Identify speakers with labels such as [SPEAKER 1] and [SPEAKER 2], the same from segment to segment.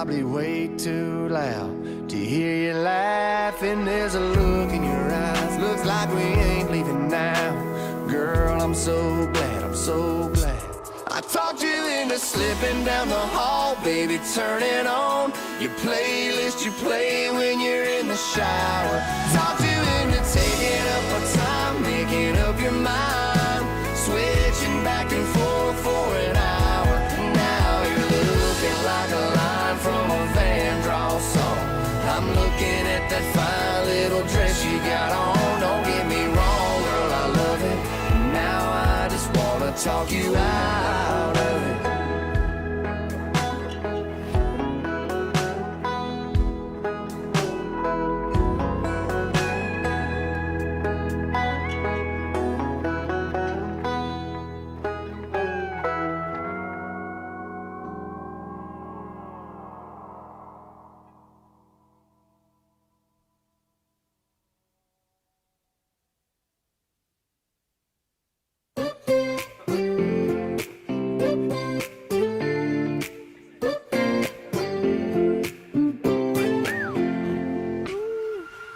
[SPEAKER 1] probably way too loud to hear you laughing. There's a look in your eyes, looks like we ain't leaving now. Girl, I'm so glad, I'm so glad I talked you into slipping down the hall. Baby, turn it on your playlist you play when you're in the shower. Talked you into taking up our time, making up your mind, switching back and forth for an hour. Now you're looking like a line from a Van Draw song. I'm looking at that fine little dress you got on. Don't get me wrong, girl, I love it. Now I just wanna talk you out of it.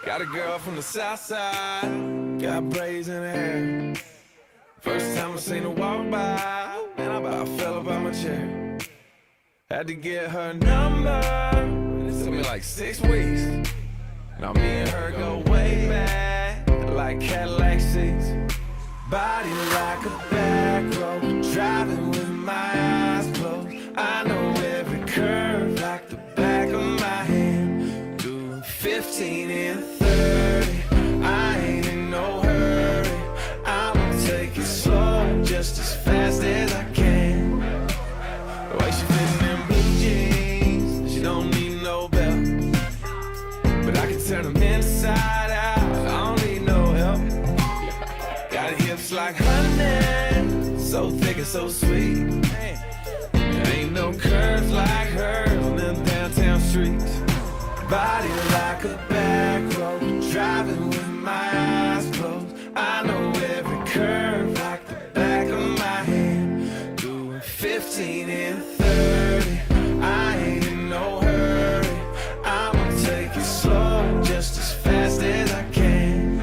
[SPEAKER 2] Got a girl from the south side, got braids in her hair. First time I seen her walk by, and I about fell up out my chair. Had to get her number, it took me like 6 weeks. Now me and her go way back, like Cadillac seats. Body like a back road, driving with my eyes closed. I know every curve like the back of my hand. Doing 15 and 30, I ain't in no hurry. I'ma take it slow, just as fast as I can. The way she fitting in blue jeans, she don't need no belt. But I can turn them inside out, I don't need no help. Got hips like honey, so thick and so sweet. There ain't no curves like hers on them downtown streets. Body like a back road, driving with my eyes closed. I know every curve like the back of my hand. Doing 15 and 30, I ain't in no hurry. I'ma take it slow, just as fast as I can.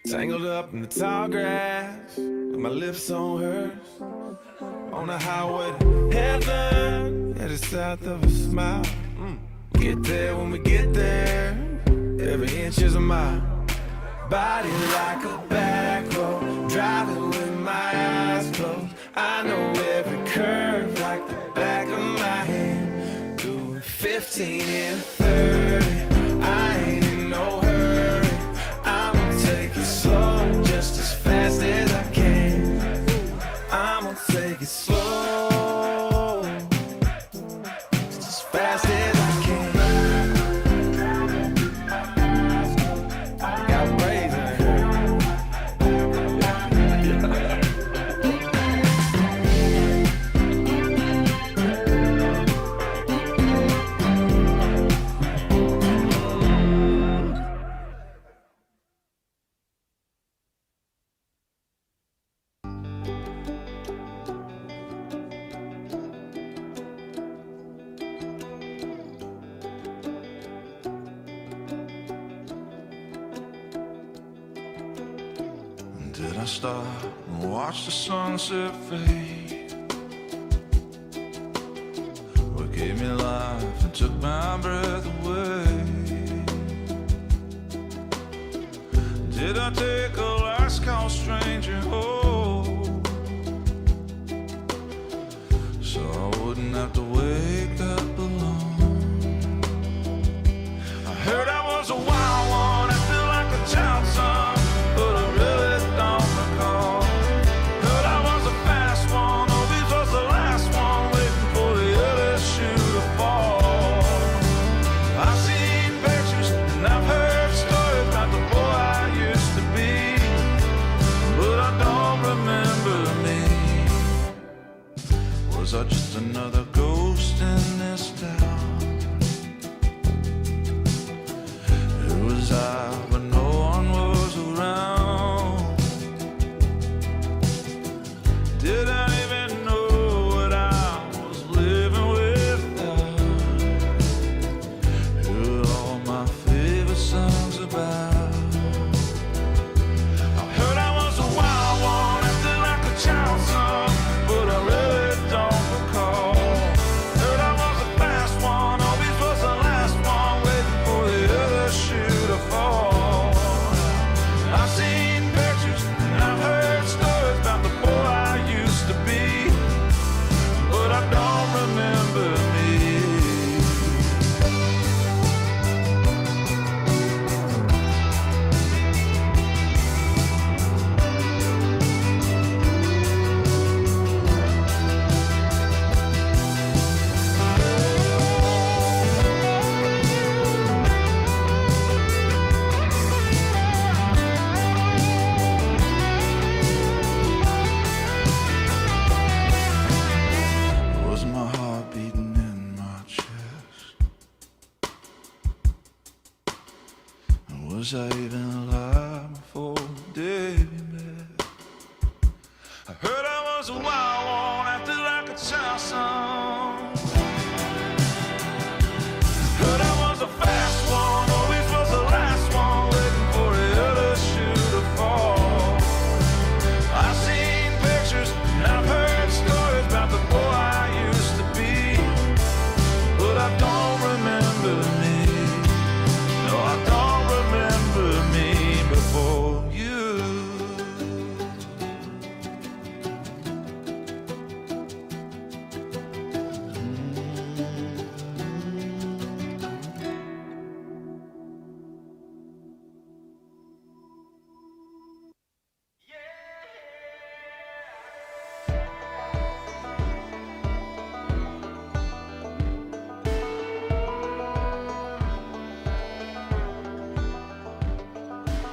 [SPEAKER 2] Tangled up in the tall grass, with my lips on hers. On the highway to heaven, yeah, the south of a smile. Get there when we get there, every inch is a mile. Body like a back road, driving with my eyes closed. I know every curve like the back of my hand. Doing 15 and 30, I ain't in no hurry. I'ma take it slow, just as fast as I can. I'ma take it slow, just as fast as I can. I got braids in her.
[SPEAKER 3] Did I stop and watch the sunset fade? What gave me life and took my breath away? Did I take a last call stranger home, so I wouldn't have to wake up alone? I heard I was a wild one, acting like a child son, but I really don't recall. Heard I was a fast one, oh this was the last one, waiting for the other shoe to fall. I've seen pictures and I've heard stories about the boy I used to be, but I don't remember me. Was I just another ghost in this town? Was I even alive before the day we met? I heard I was a wild one, acted like a child son. Heard I was a fast one, always was the last one, waiting for the other shoe to fall. I've seen pictures and I've heard stories about the boy I used to be, but I don't remember me. No, I don't remember me before you.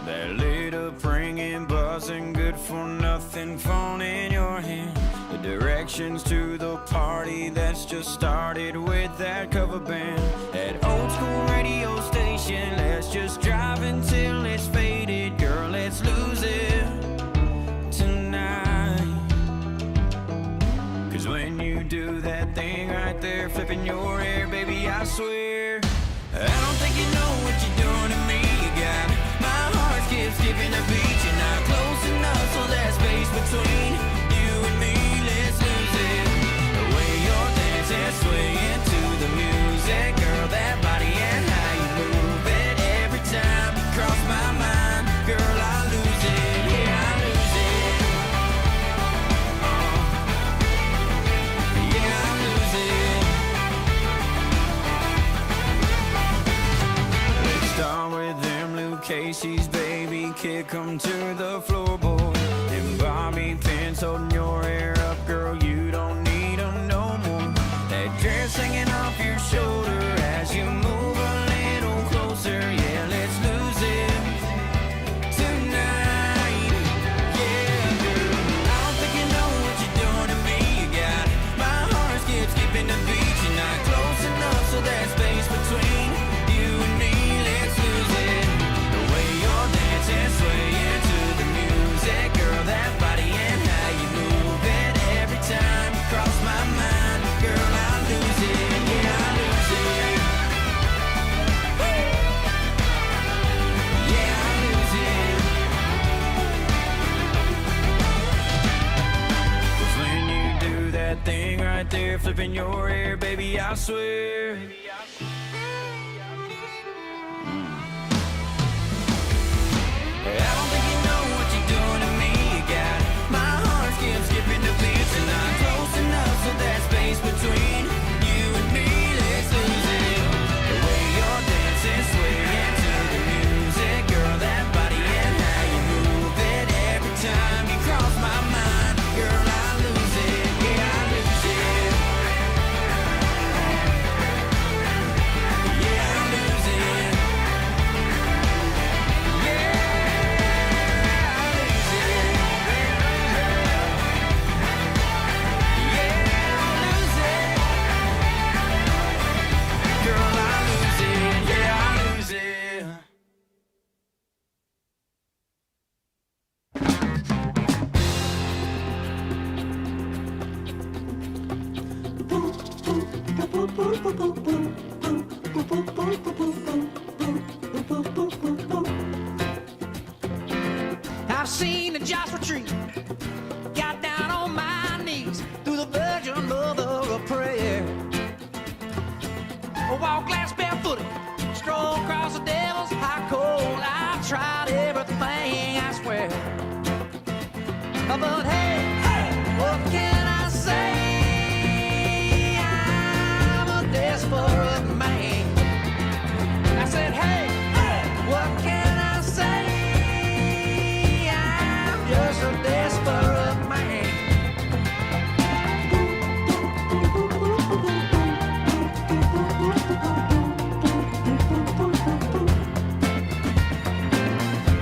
[SPEAKER 4] That late upbringing, buzzing, good for nothing, phone in your hand. The directions to the party that's just started with that cover band. That old school radio station, let's just drive until it's faded. Girl, let's lose it tonight. Cause when you do that thing right there, flipping your hair, baby, I swear I don't think you know what you're doing to me. You got my heart skipping a beat. You're not close enough, so that space between you and me, let's lose it. The way you're dancing, swaying to the music, girl, that body and how you move it. Every time you cross my mind, girl, I lose it. Yeah, I lose it. Yeah, I lose it. Let's start with them Luke Casey's, baby, kick 'em to the floorboard. And Bobby pins holding your hair up, girl, you don't need 'em no more. That dress hanging off your shoulder as you move a little closer. Yeah, let's lose it tonight. Yeah, girl, I don't think you know what you're doing to me. You got my heart skipping the beat. You're not close enough, so that space between you and me, let's lose it. The way you're dancing, swaying to the music, girl, that body and how you move it. Every time you cross my mind, girl, I lose it. Yeah, I lose it. Yeah, I lose it. 'Cause when you do that thing right there, flipping your hair, baby, I swear I don't think you know what you're doing to me. You got my heart skipping the beats. And not close enough, so that space between you and me, let's lose it. The way you're dancing, swaying to the music, girl, that body and how you move it. Every time you cross my mind, girl, I lose it. Yeah, I lose it. Yeah, I lose it.
[SPEAKER 5] I've seen the Joshua tree, got down on my knees through the Virgin Mother of Prayer. Walk glass barefooted, stroll across the devil's hot cold. I've tried everything, I swear. But hey, what can I say? I'm a desperate man. I said, hey, what can I say? I'm just a desperate man.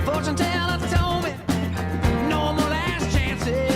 [SPEAKER 5] Fortune teller told me no more last chances.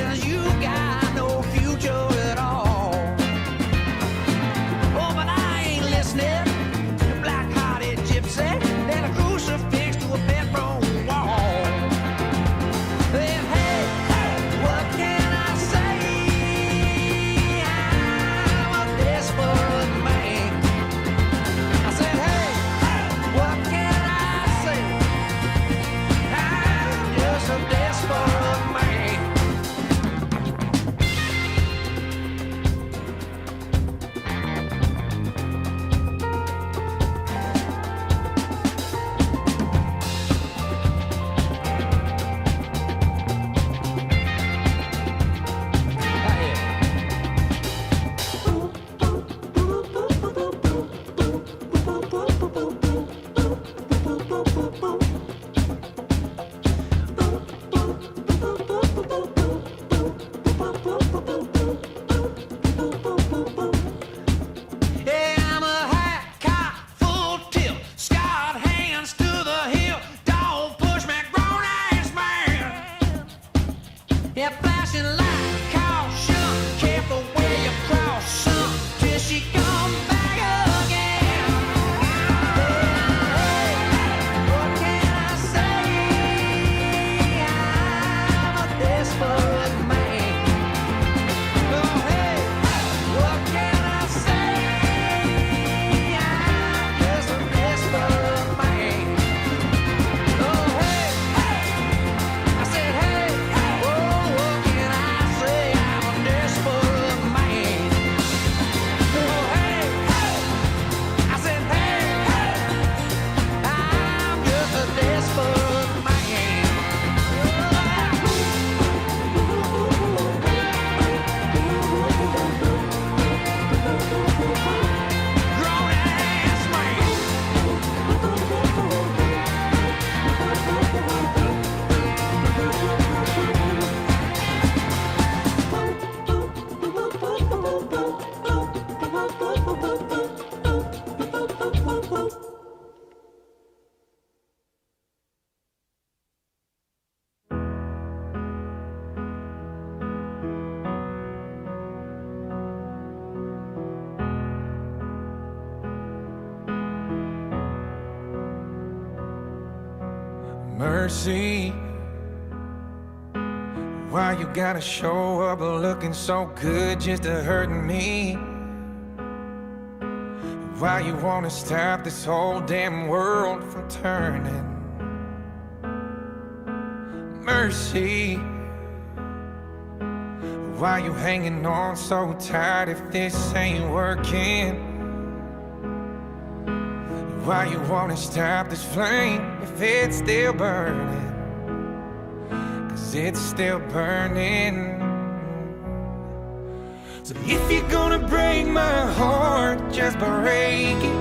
[SPEAKER 3] mercy. Why you gotta show up looking so good just to hurt me? Why you wanna stop this whole damn world from turning? Mercy. Why you hanging on so tight if this ain't working? Why you wanna stop this flame if it's still burning? 'Cause it's still burning. So if you're gonna break my heart, just break it.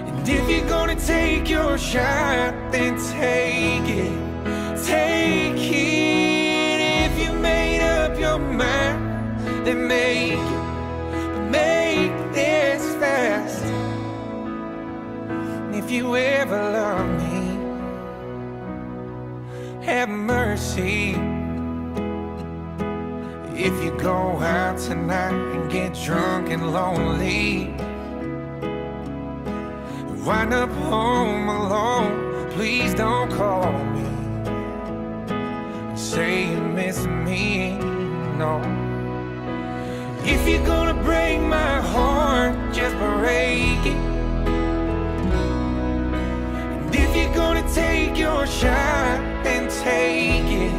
[SPEAKER 3] And if you're gonna take your shot, then take it. Take it. If you made up your mind, then make it. But make this fast. And if you ever love me, have mercy. If you go out tonight and get drunk and lonely, wind up home alone, please don't call me and say you miss me, no. If you're gonna break my heart, just break it. And if you're gonna take your shot, then take it.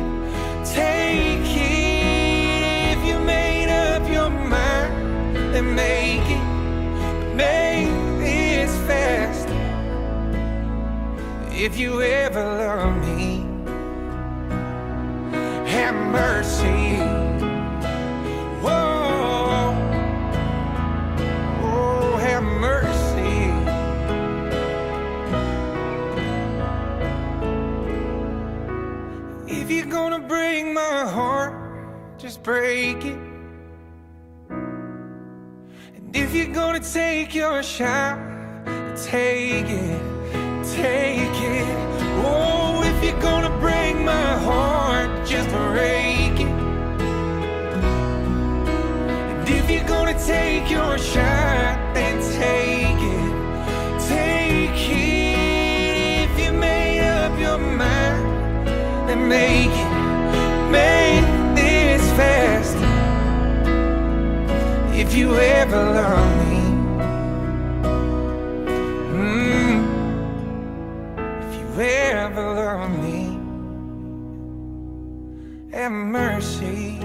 [SPEAKER 3] Take it. If you made up your mind, then make it. Make this fast. If you ever love me, have mercy. Whoa, oh, have mercy. If you're gonna break my heart, just break it. And if you're gonna take your shot, take it, take it. Oh, if you're gonna break my heart, just break it. And if you're gonna take your shot, then take it, take it. If you made up your mind, then make it, make this fast. If you ever love me, if you ever love me, have mercy.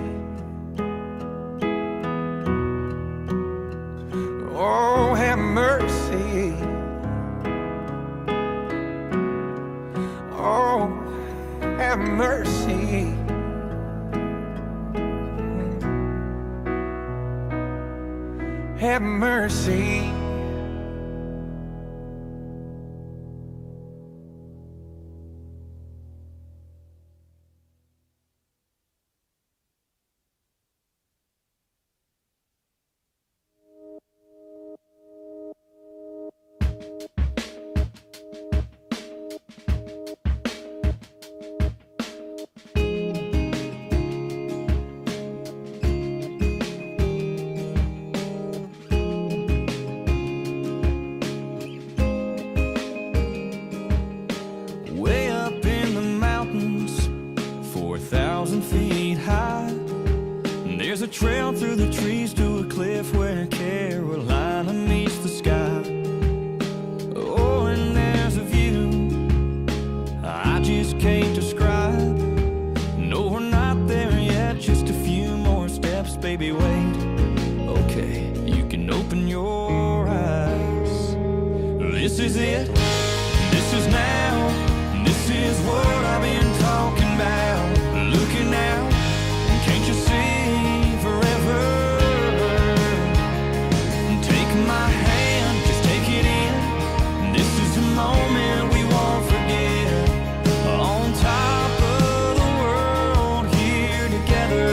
[SPEAKER 3] Oh, have mercy. Oh, have mercy. Have mercy.
[SPEAKER 4] Way up in the mountains, 4,000 feet high, there's a trail through the trees to a cliff where Carolina meets the sky. Oh, and there's a view I just can't describe. No, we're not there yet, just a few more steps, baby, wait. Okay, you can open your eyes. This is it, this is now. This is what I've been talking about. Looking out, can't you see forever? Take my hand, just take it in. This is a moment we won't forget. On top of the world, here together.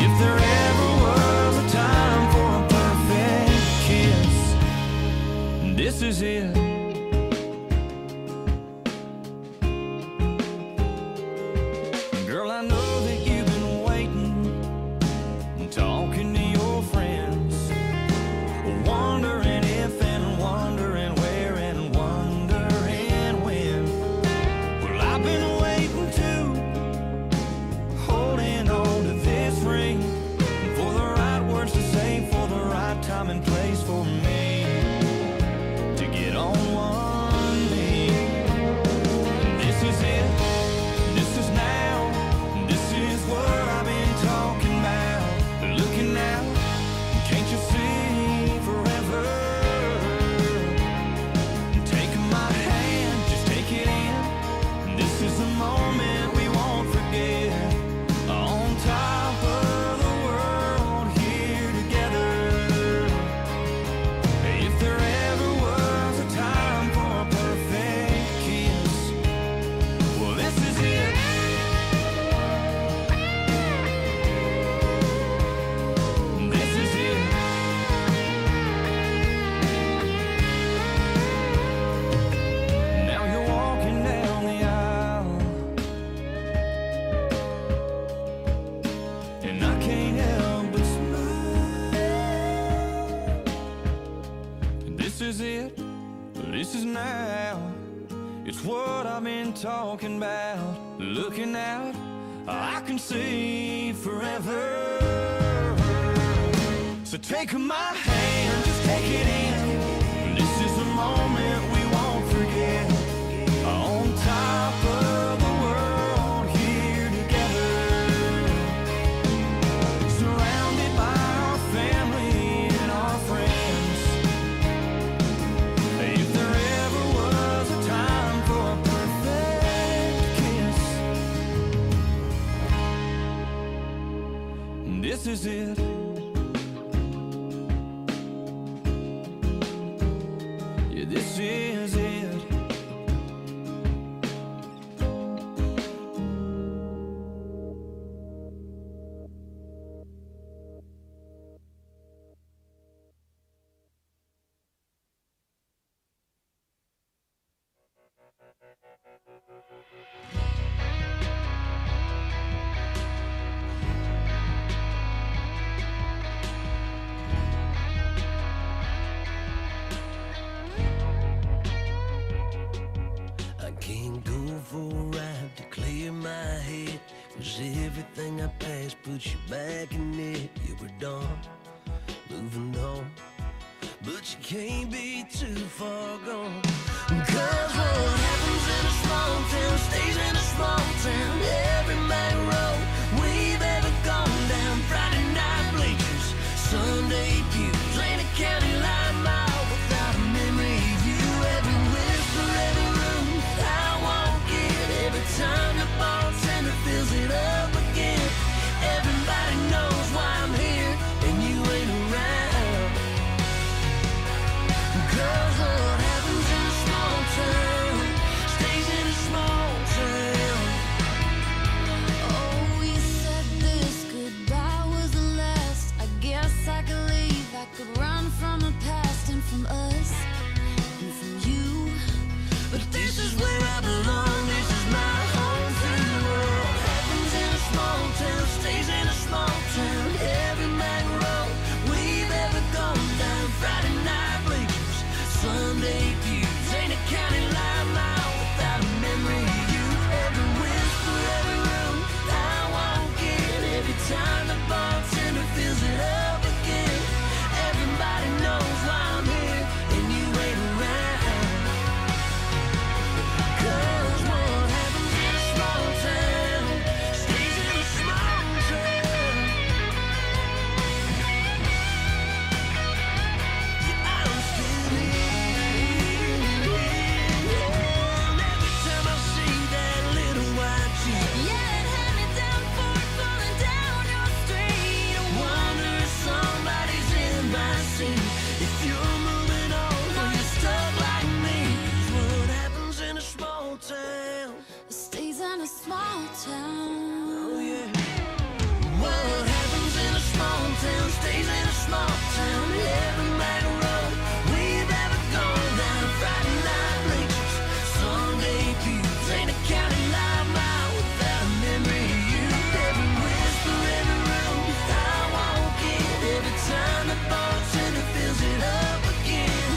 [SPEAKER 4] If there ever was a time for a perfect kiss, this is it. Girl, I know that you've been waiting, talking to your friends, wondering if and wondering where and why. This is it, this is now. It's what I've been talking about. Looking out, I can see forever. So take my hand, just take it in. This is the moment we won't forget. On top of the world, here together. Surrounded by our family and our friends. If there ever was a time for a perfect kiss, this is it. This is it.
[SPEAKER 5] Can't go for a ride to clear my head, 'cause everything I passed puts you back in it. You were done, moving on, but you can't be too far gone. 'Cause what happens in a small town stays in a small town. Every main road we've ever gone down, Friday night bleachers, Sunday pews, ain't a county line mile without a memory of you. Every whisper, every room I walk in, every time the bartender fills it up again. Everybody knows why I'm here and you ain't around. 'Cause what happens in a small town stays in a small town.
[SPEAKER 6] Oh, you said this goodbye was the last. I guess I could leave, I could run from the past and from us and from you.
[SPEAKER 5] But this is where I belong, this is my home free world. Happens in a small town, stays in a small town. Every main road we've ever gone down, Friday night bleachers, Sunday pews, ain't a county line mile without a memory of you. Every whisper, every room I walk in, every time the bartender fills it up again. Everybody knows why I'm here and you ain't around. 'Cause what happens in a small town stays in a small town. Yeah, I'm still here. And every time I see that little white jeep,
[SPEAKER 6] Yeah, it had me down for it falling down your street.
[SPEAKER 5] I wonder if somebody's in my seat. If you're moving on or you're stuck like me. 'Cause what happens in a small town?
[SPEAKER 6] It stays in a small town.
[SPEAKER 5] Oh yeah. What happens in a small town stays in a small town. Every main road we've ever gone down, Friday night bleachers, Sunday pews, ain't a county line mile without a memory of you. Every whisper, every room I walk in, every time the bartender fills it up again.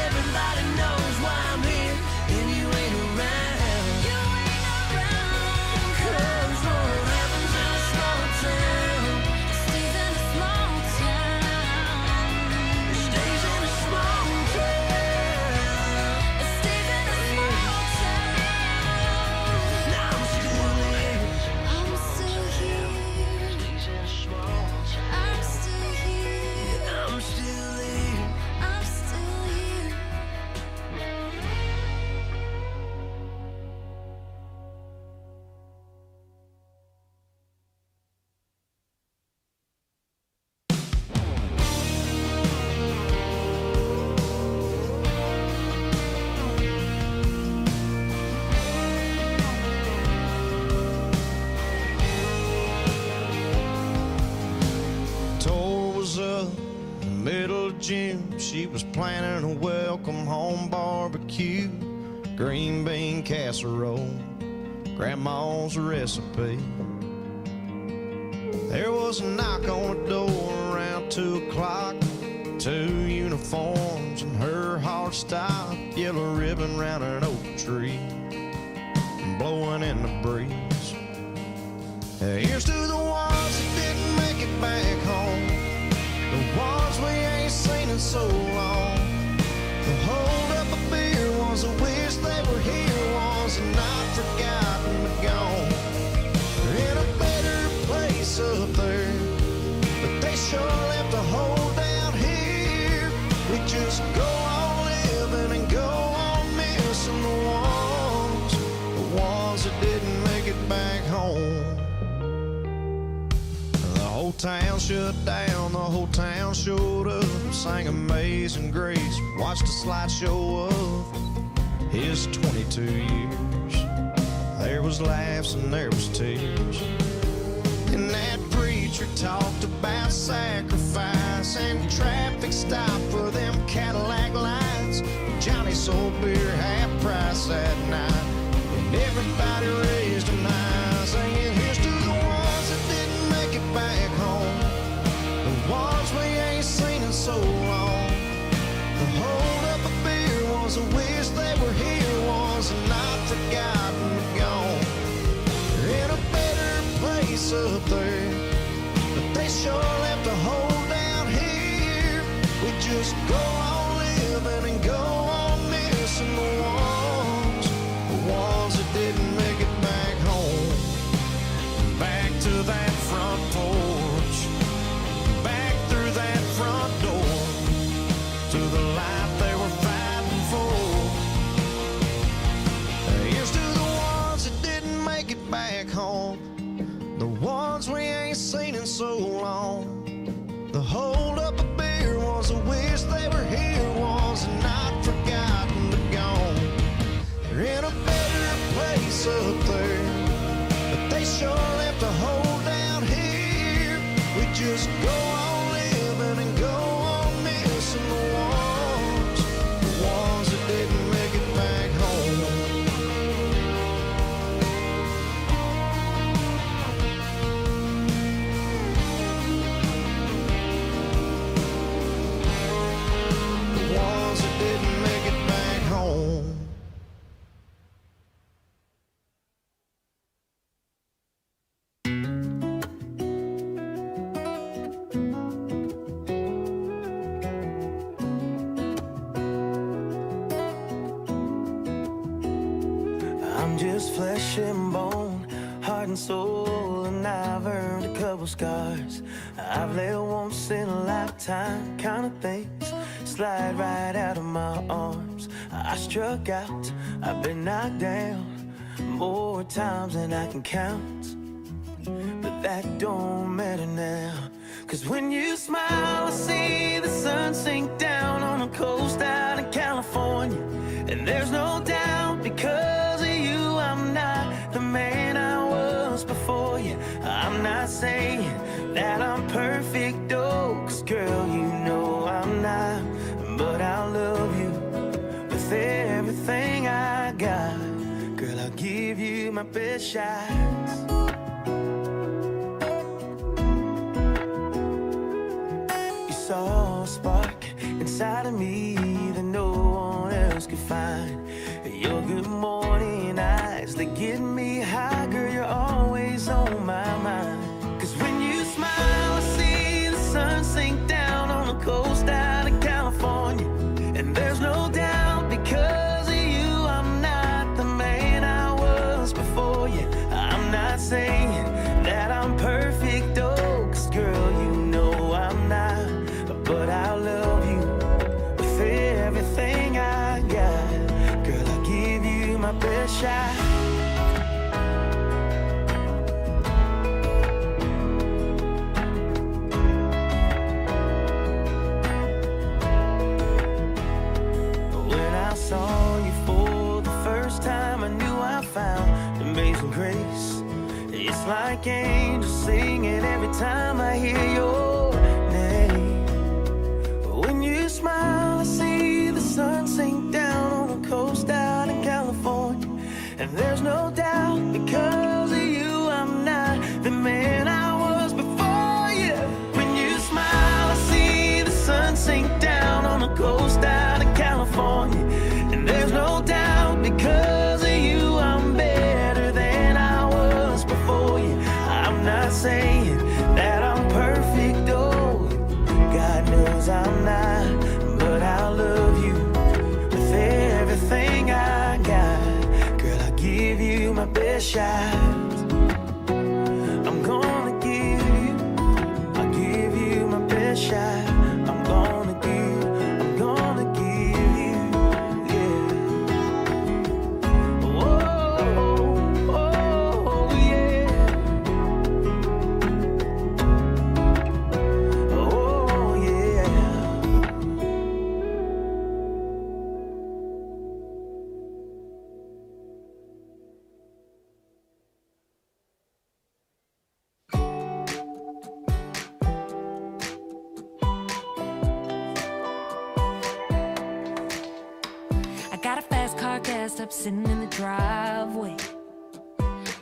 [SPEAKER 5] Everybody knows why I'm here and you ain't around.
[SPEAKER 6] You ain't around.
[SPEAKER 5] 'Cause what happens in a small town
[SPEAKER 6] It stays in a small town.
[SPEAKER 5] stays in a small town.
[SPEAKER 6] It stays in a small town.
[SPEAKER 5] Now I'm still here.
[SPEAKER 6] I'm still here.
[SPEAKER 5] Stays in a small town.
[SPEAKER 6] I'm still here.
[SPEAKER 5] I'm still here.
[SPEAKER 6] I'm still here.
[SPEAKER 7] Tour was up in the middle of June. She was planning a welcome home barbecue, green bean casserole, grandma's recipe. There was a knock on the door around 2 o'clock, 2 uniforms and her hot car stopped, yellow ribbon round an oak tree, blowing in the breeze. Here's to the ones that didn't make it back home, the ones we ain't seen in so long. The hold up a beer ones that wish they were here, ones that not forgotten but gone. They're in a better place up there, but they sure left a hole down here. We just go on living and go on missing the ones that didn't make it back home. The whole town shut down, the whole town showed up, sang Amazing Grace, watched a slideshow of his 22 years. There was laughs and there was tears, and that preacher talked about sacrifice and traffic stop for them Cadillac lights. Johnny sold beer half price that night, and everybody raised an eye, singing here's to the ones that didn't make it back home, the ones we ain't seen in so long. The hold up a beer ones that wish they were here, ones that not forgotten but gone. They're in a better place up there, but they sure left a hole down here. We just go on living and go on missing the ones that didn't make it back home. Back to that front porch, back through that front door, to the life they were fighting for. Here's to the ones that didn't make it back home, the ones we ain't seen in so long. The hold up a beer ones that wish they were here, ones that not forgotten but gone. They're in a better place up there, but they sure left a hole down here. We just go on living and go on missing the ones that didn't make it back home. The ones that didn't make it back home.
[SPEAKER 4] I'm just flesh and bone, heart and soul, and I've earned a couple scars. I've let once in a lifetime kind of things slide right out of my arms. I struck out, I've been knocked down more times than I can count, but that don't matter now, 'cause when you smile I see the sun sink down on the coast out in California. And there's no doubt because of you I'm not the man I was before you. I'm not saying that I'm perfect, oh, 'cause girl you know I'm not, but I'll love you with everything I got. Girl, I'll give you my best shots. You saw a spark inside of me that no one else could find. Your good morning eyes, they get me high. Girl, you're always on my mind. 'Cause when you smile I see the sun sink down on the coast out of California. And there's no doubt because of you I'm not the man I was before you. I'm not saying that I'm perfect, oh, 'cause girl you know I'm not, but I'll love you with everything I got. Girl, I'll give you my best shot. When I saw you for the first time I knew I found amazing grace. It's like angels singing every time I hear your name. When you smile I see the sun sink down on the coast out in California. And there's no doubt because of you I'm not the man I was before you. When you smile I see the sun sink down on the coast out in California. California. And there's no doubt because of you I'm better than I was before you. I'm not saying that I'm perfect, oh, God knows I'm not, but I love you with everything I got. Girl, I'll give you my best shot. I'm gonna I'll give you my best shot. I'm gonna give you, yeah. Oh, oh, yeah. Oh, yeah.
[SPEAKER 6] I got a fast car gassed up sitting in the driveway.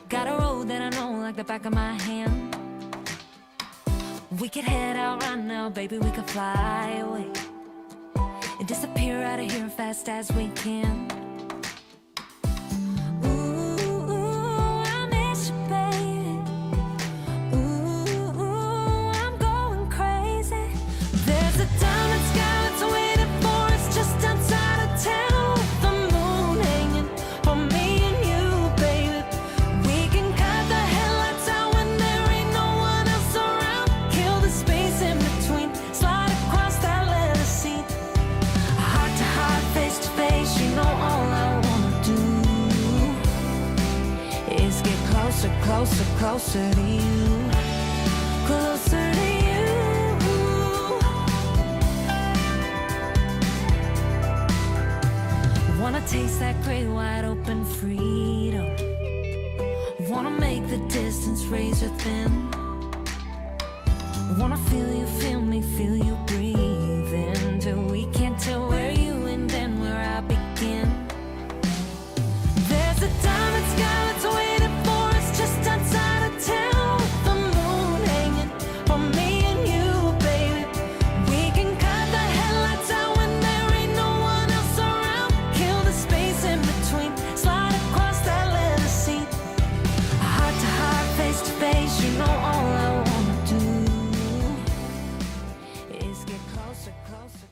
[SPEAKER 6] Got a road that I know like the back of my hand. We could head out right now, baby, we could fly away and disappear out of here fast as we can. Ooh, I miss you, baby. Ooh, I'm going crazy. There's a diamond sky that's waiting for us just outside of town, with the moon hanging for me and you, baby. We can cut the headlights out when there ain't no one else around. Kill the space in between, slide across that leather seat. Heart to heart, face to face, you know all I wanna do is get closer, closer, closer to you. Closer to you. Wanna taste that great wide open freedom. Wanna make the distance razor thin. Wanna feel you, feel me, feel you breathing till we can't tell where you end and where I begin. There's a diamond sky that's waiting for us just outside of town, with the moon hanging for me and you, baby. We can cut the headlights out when there ain't no one else around. Kill the space in between, slide across that leather seat. Heart to heart, face to face, you know all I wanna do is get closer, closer.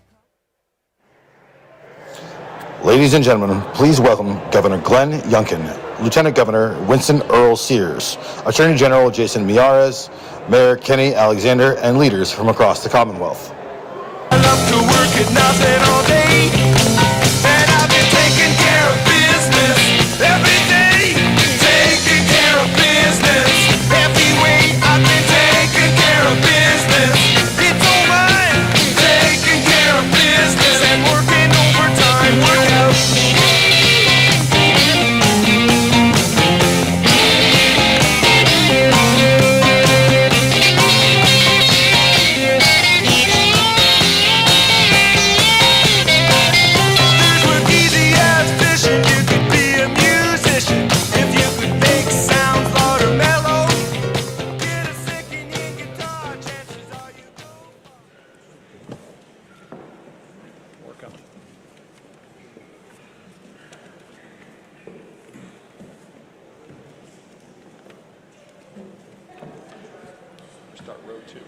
[SPEAKER 8] Ladies and gentlemen, please welcome Governor Glenn Youngkin, Lieutenant Governor Winston Earl Sears, Attorney General Jason Miyares, Mayor Kenny Alexander, and leaders from across the Commonwealth.
[SPEAKER 2] I love to work at nothing all day, and I've been taking care of business every day. Taking care of business every way. I've been taking care of business. It's all mine. Taking care of business and working overtime. Work out. There's work easy as fishing. You could be a musician if you could make sounds loud or mellow. Get a second-hand guitar, chances are you go.
[SPEAKER 9] Start row 2.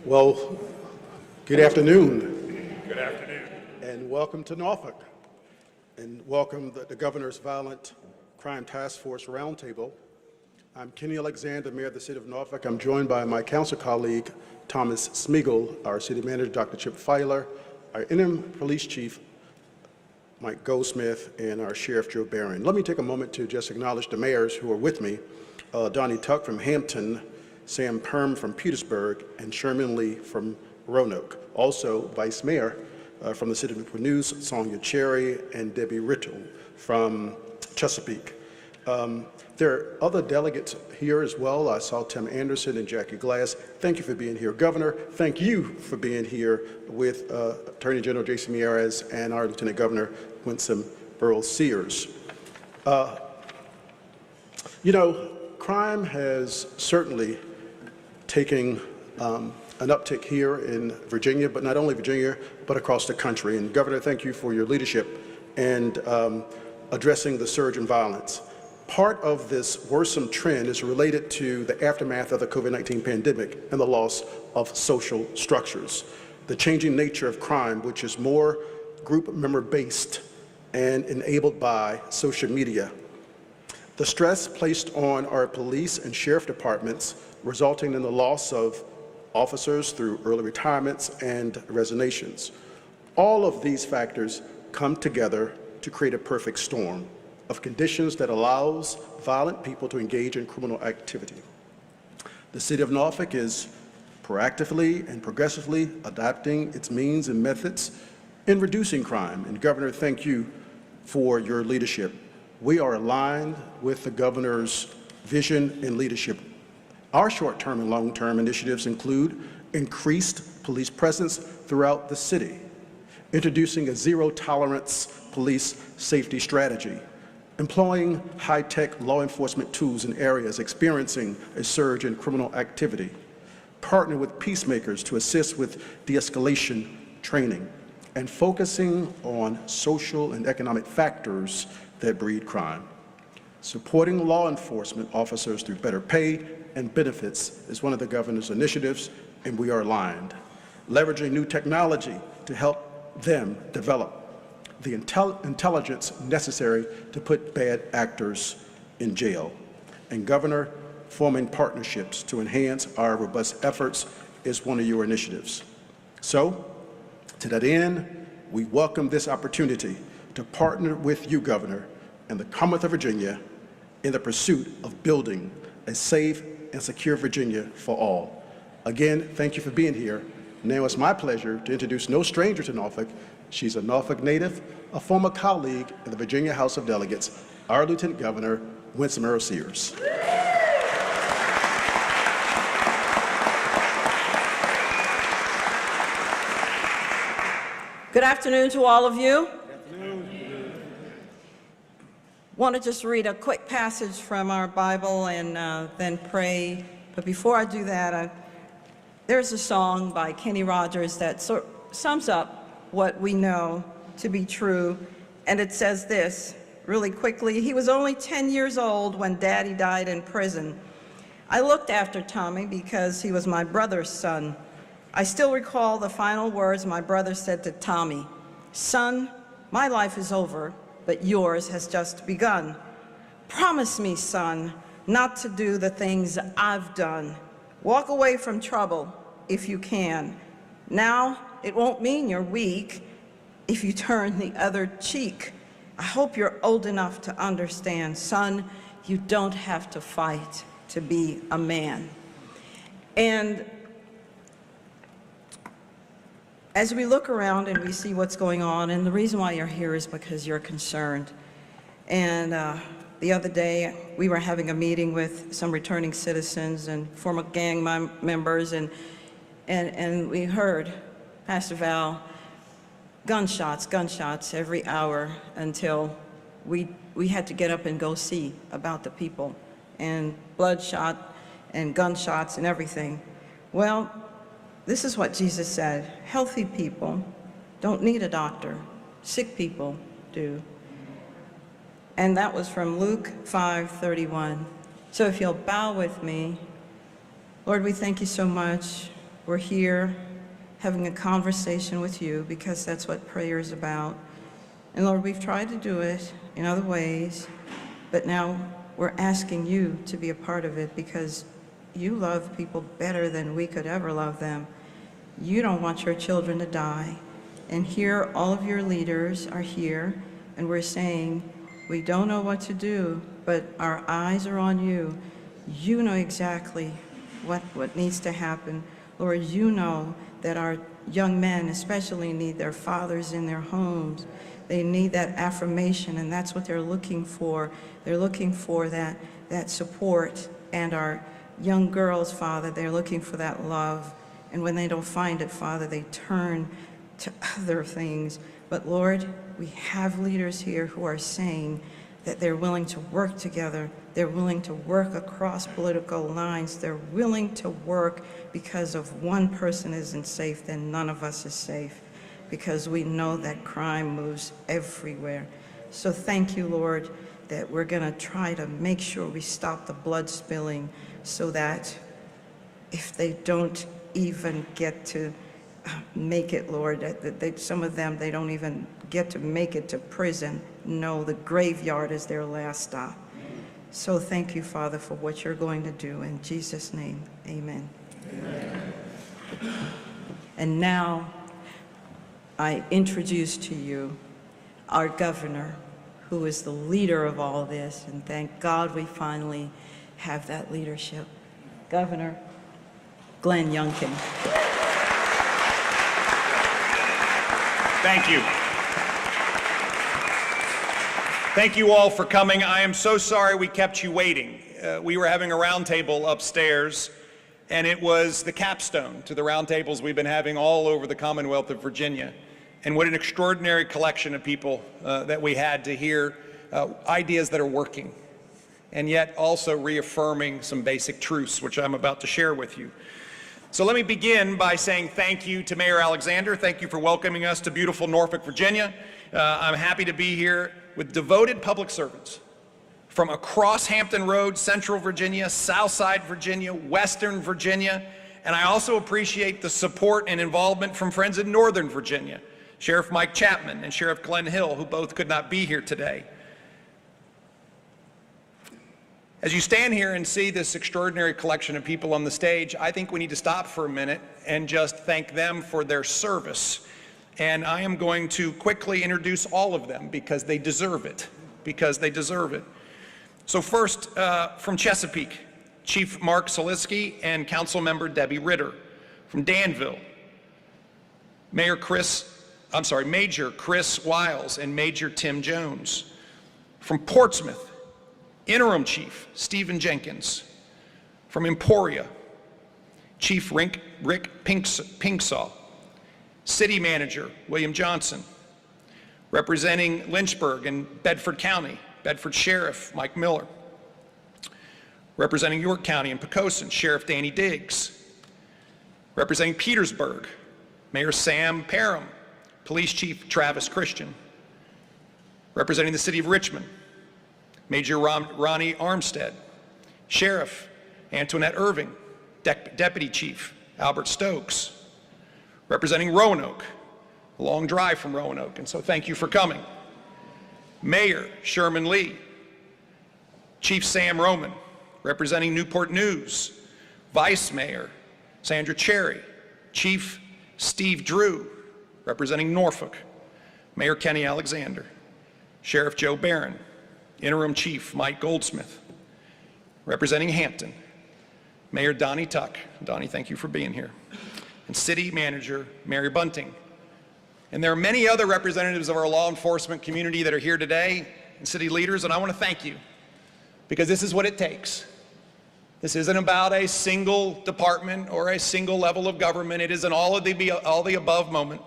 [SPEAKER 10] Well, good afternoon. Good afternoon. And welcome to Norfolk. And welcome the Governor's Violent Crime Taskforce Roundtable. I'm Kenny Alexander, Mayor of the City of Norfolk. I'm joined by my council colleague, Thomas Smeagol, our City Manager, Dr. Chip Filer, our interim Police Chief, Mike Goldsmith, and our Sheriff, Joe Barron. Let me take a moment to just acknowledge the mayors who are with me, Donnie Tuck from Hampton, Sam Perm from Petersburg, and Sherman Lee from Roanoke. Also, Vice Mayor from the City of Newport News, Sonia Cherry, and Debbie Rittle from Chesapeake. There are other delegates here as well. I saw Tim Anderson and Jackie Glass. Thank you for being here. Governor, thank you for being here with Attorney General Jason Miyares and our Lieutenant Governor Winsome Earl Sears. You know, crime has certainly taken an uptick here in Virginia, but not only Virginia, but across the country. And Governor, thank you for your leadership and addressing the surge in violence. Part of this worrisome trend is related to the aftermath of the COVID-19 pandemic and the loss of social structures. The changing nature of crime, which is more group member-based and enabled by social media. The stress placed on our police and sheriff departments, resulting in the loss of officers through early retirements and resignations. All of these factors come together to create a perfect storm of conditions that allows violent people to engage in criminal activity. The City of Norfolk is proactively and progressively adapting its means and methods in reducing crime. And Governor, thank you for your leadership. We are aligned with the Governor's vision and leadership. Our short-term and long-term initiatives include increased police presence throughout the city, introducing a zero-tolerance police safety strategy, employing high-tech law enforcement tools in areas experiencing a surge in criminal activity, partnering with peacemakers to assist with de-escalation training, and focusing on social and economic factors that breed crime. Supporting law enforcement officers through better pay and benefits is one of the Governor's initiatives, and we are aligned. Leveraging new technology to help them develop the intelligence necessary to put bad actors in jail. And Governor, forming partnerships to enhance our robust efforts is one of your initiatives. So, to that end, we welcome this opportunity to partner with you, Governor, and the Commonwealth of Virginia in the pursuit of building a safe and secure Virginia for all. Again, thank you for being here. Now it's my pleasure to introduce no stranger to Norfolk. She's a Norfolk native, a former colleague in the Virginia House of Delegates, our Lieutenant Governor, Winsome Earl Sears.
[SPEAKER 11] Good afternoon to all of you. Want to just read a quick passage from our Bible and then pray. But before I do that, there's a song by Kenny Rogers that sums up what we know to be true. And it says this really quickly. He was only 10 years old when Daddy died in prison. I looked after Tommy because he was my brother's son. I still recall the final words my brother said to Tommy, "Son, my life is over, but yours has just begun. Promise me, son, not to do the things I've done. Walk away from trouble if you can. Now, it won't mean you're weak if you turn the other cheek. I hope you're old enough to understand, son, you don't have to fight to be a man." And as we look around and we see what's going on, and the reason why you're here is because you're concerned. And the other day, we were having a meeting with some returning citizens and former gang members, and we heard, Pastor Val, gunshots every hour until we had to get up and go see about the people, and bloodshot and gunshots and everything. Well, this is what Jesus said: healthy people don't need a doctor, sick people do. And that was from Luke 5:31. So if you'll bow with me, Lord, we thank you so much. We're here having a conversation with you because that's what prayer is about. And Lord, we've tried to do it in other ways, but now we're asking you to be a part of it because you love people better than we could ever love them. You don't want your children to die. And here, all of your leaders are here, and we're saying, we don't know what to do, but our eyes are on you. You know exactly what needs to happen. Lord, you know that our young men especially need their fathers in their homes. They need that affirmation, and that's what they're looking for. They're looking for that support. And our young girls, Father, they're looking for that love. And when they don't find it, Father, they turn to other things. But Lord, we have leaders here who are saying that they're willing to work together. They're willing to work across political lines. They're willing to work because if one person isn't safe, then none of us is safe, because we know that crime moves everywhere. So thank you, Lord, that we're going to try to make sure we stop the blood spilling, so that if they don't even get to make it, Lord, that some of them, they don't even get to make it to prison. No, the graveyard is their last stop. So thank you, Father, for what you're going to do. In Jesus' name, amen. Amen. And now I introduce to you our governor, who is the leader of all this, and thank God we finally have that leadership. Governor Glenn Youngkin.
[SPEAKER 12] Thank you. Thank you all for coming. I am so sorry we kept you waiting. We were having a roundtable upstairs, and it was the capstone to the roundtables we've been having all over the Commonwealth of Virginia. And what an extraordinary collection of people that we had to hear ideas that are working, and yet also reaffirming some basic truths, which I'm about to share with you. So let me begin by saying thank you to Mayor Alexander. Thank you for welcoming us to beautiful Norfolk, Virginia. I'm happy to be here with devoted public servants from across Hampton Roads, Central Virginia, Southside Virginia, Western Virginia, and I also appreciate the support and involvement from friends in Northern Virginia, Sheriff Mike Chapman and Sheriff Glenn Hill, who both could not be here today. As you stand here and see this extraordinary collection of people on the stage, I think we need to stop for a minute and just thank them for their service. And I am going to quickly introduce all of them because they deserve it, So first, from Chesapeake, Chief Mark Soliski and Councilmember Debbie Ritter. From Danville, Major Chris Wiles and Major Tim Jones. From Portsmouth, Interim Chief Stephen Jenkins. From Emporia, Chief Rick Pinksaw. City Manager William Johnson. Representing Lynchburg and Bedford County, Bedford Sheriff Mike Miller. Representing York County and Poquoson, Sheriff Danny Diggs. Representing Petersburg, Mayor Sam Parham, Police Chief Travis Christian. Representing the City of Richmond, Major Ronnie Armstead. Sheriff Antoinette Irving, Deputy Chief Albert Stokes. Representing Roanoke, a long drive from Roanoke, and so thank you for coming. Mayor Sherman Lee, Chief Sam Roman, representing Newport News. Vice Mayor Sandra Cherry, Chief Steve Drew, representing Norfolk. Mayor Kenny Alexander. Sheriff Joe Barron, Interim Chief Mike Goldsmith. Representing Hampton, Mayor Donnie Tuck. Donnie, thank you for being here. And City Manager Mary Bunting. And there are many other representatives of our law enforcement community that are here today, and city leaders, and I want to thank you, because this is what it takes. This isn't about a single department or a single level of government. It is an all the above moment,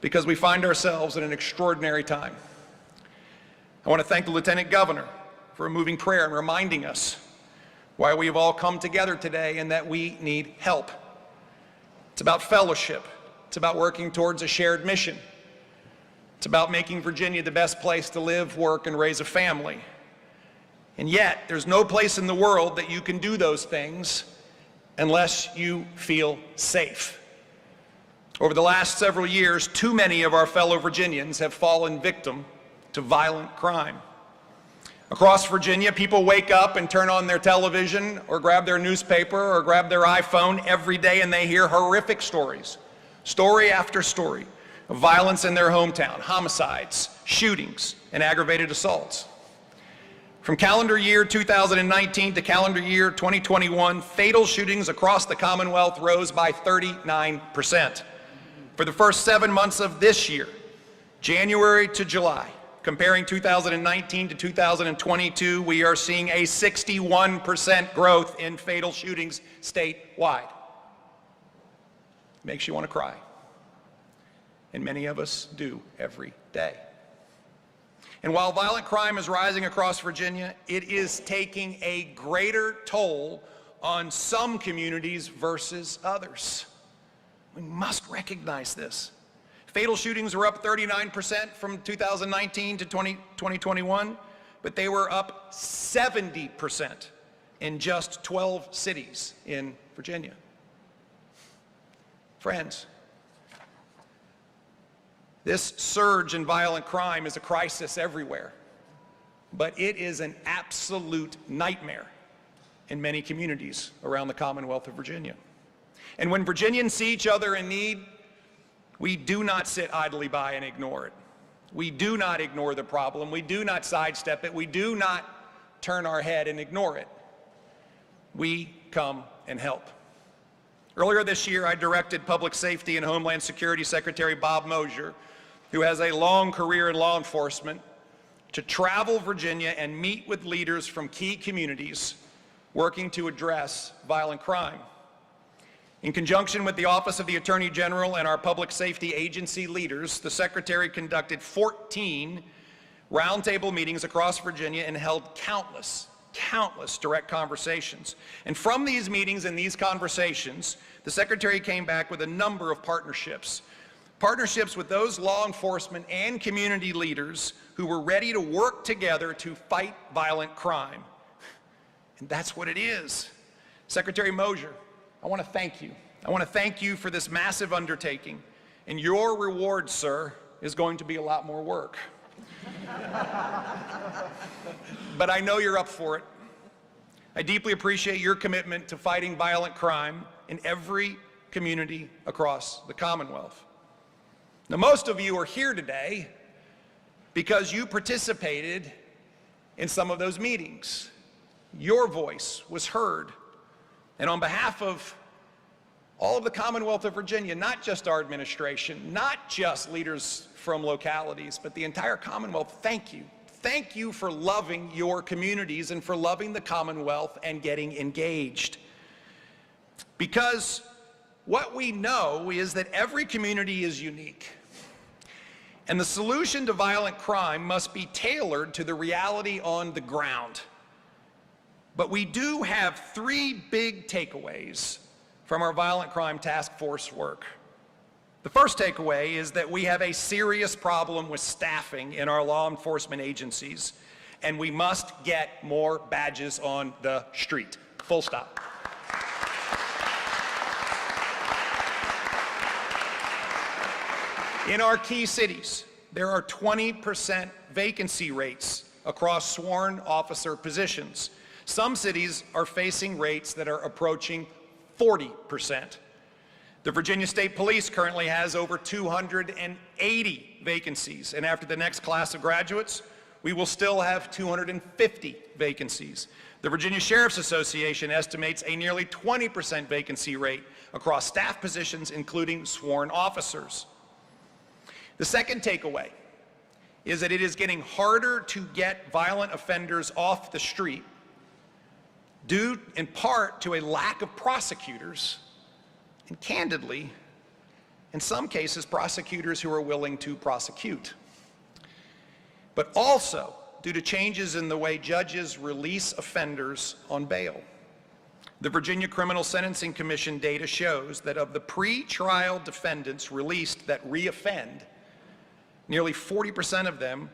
[SPEAKER 12] because we find ourselves in an extraordinary time. I want to thank the Lieutenant Governor for a moving prayer and reminding us why we have all come together today and that we need help. It's about fellowship. It's about working towards a shared mission. It's about making Virginia the best place to live, work, and raise a family. And yet, there's no place in the world that you can do those things unless you feel safe. Over the last several years, too many of our fellow Virginians have fallen victim to violent crime. Across Virginia, people wake up and turn on their television or grab their newspaper or grab their iPhone every day and they hear horrific stories, story after story, of violence in their hometown, homicides, shootings, and aggravated assaults. From calendar year 2019 to calendar year 2021, fatal shootings across the Commonwealth rose by 39%. For the first 7 months of this year, January to July, comparing 2019 to 2022, we are seeing a 61% growth in fatal shootings statewide. Makes you want to cry. And many of us do every day. And while violent crime is rising across Virginia, it is taking a greater toll on some communities versus others. We must recognize this. Fatal shootings were up 39% from 2019 to 2021, but they were up 70% in just 12 cities in Virginia. Friends, this surge in violent crime is a crisis everywhere, but it is an absolute nightmare in many communities around the Commonwealth of Virginia. And when Virginians see each other in need, we do not sit idly by and ignore it. We do not ignore the problem. We do not sidestep it. We do not turn our head and ignore it. We come and help. Earlier this year, I directed Public Safety and Homeland Security Secretary Bob Mosier, who has a long career in law enforcement, to travel Virginia and meet with leaders from key communities working to address violent crime. In conjunction with the Office of the Attorney General and our public safety agency leaders, the Secretary conducted 14 roundtable meetings across Virginia and held countless direct conversations. And from these meetings and these conversations, the Secretary came back with a number of partnerships with those law enforcement and community leaders who were ready to work together to fight violent crime. And that's what it is. Secretary Mosier, I want to thank you. I want to thank you for this massive undertaking. And your reward, sir, is going to be a lot more work. But I know you're up for it. I deeply appreciate your commitment to fighting violent crime in every community across the Commonwealth. Now, most of you are here today because you participated in some of those meetings. Your voice was heard. And on behalf of all of the Commonwealth of Virginia, not just our administration, not just leaders from localities, but the entire Commonwealth, thank you. Thank you for loving your communities and for loving the Commonwealth and getting engaged. Because what we know is that every community is unique. And the solution to violent crime must be tailored to the reality on the ground. But we do have three big takeaways from our Violent Crime Task Force work. The first takeaway is that we have a serious problem with staffing in our law enforcement agencies, and we must get more badges on the street. Full stop. In our key cities, there are 20% vacancy rates across sworn officer positions. Some cities are facing rates that are approaching 40%. The Virginia State Police currently has over 280 vacancies, and after the next class of graduates, we will still have 250 vacancies. The Virginia Sheriff's Association estimates a nearly 20% vacancy rate across staff positions, including sworn officers. The second takeaway is that it is getting harder to get violent offenders off the street, due in part to a lack of prosecutors, and candidly, in some cases, prosecutors who are willing to prosecute. But also due to changes in the way judges release offenders on bail. The Virginia Criminal Sentencing Commission data shows that of the pre-trial defendants released that reoffend, nearly 40% of them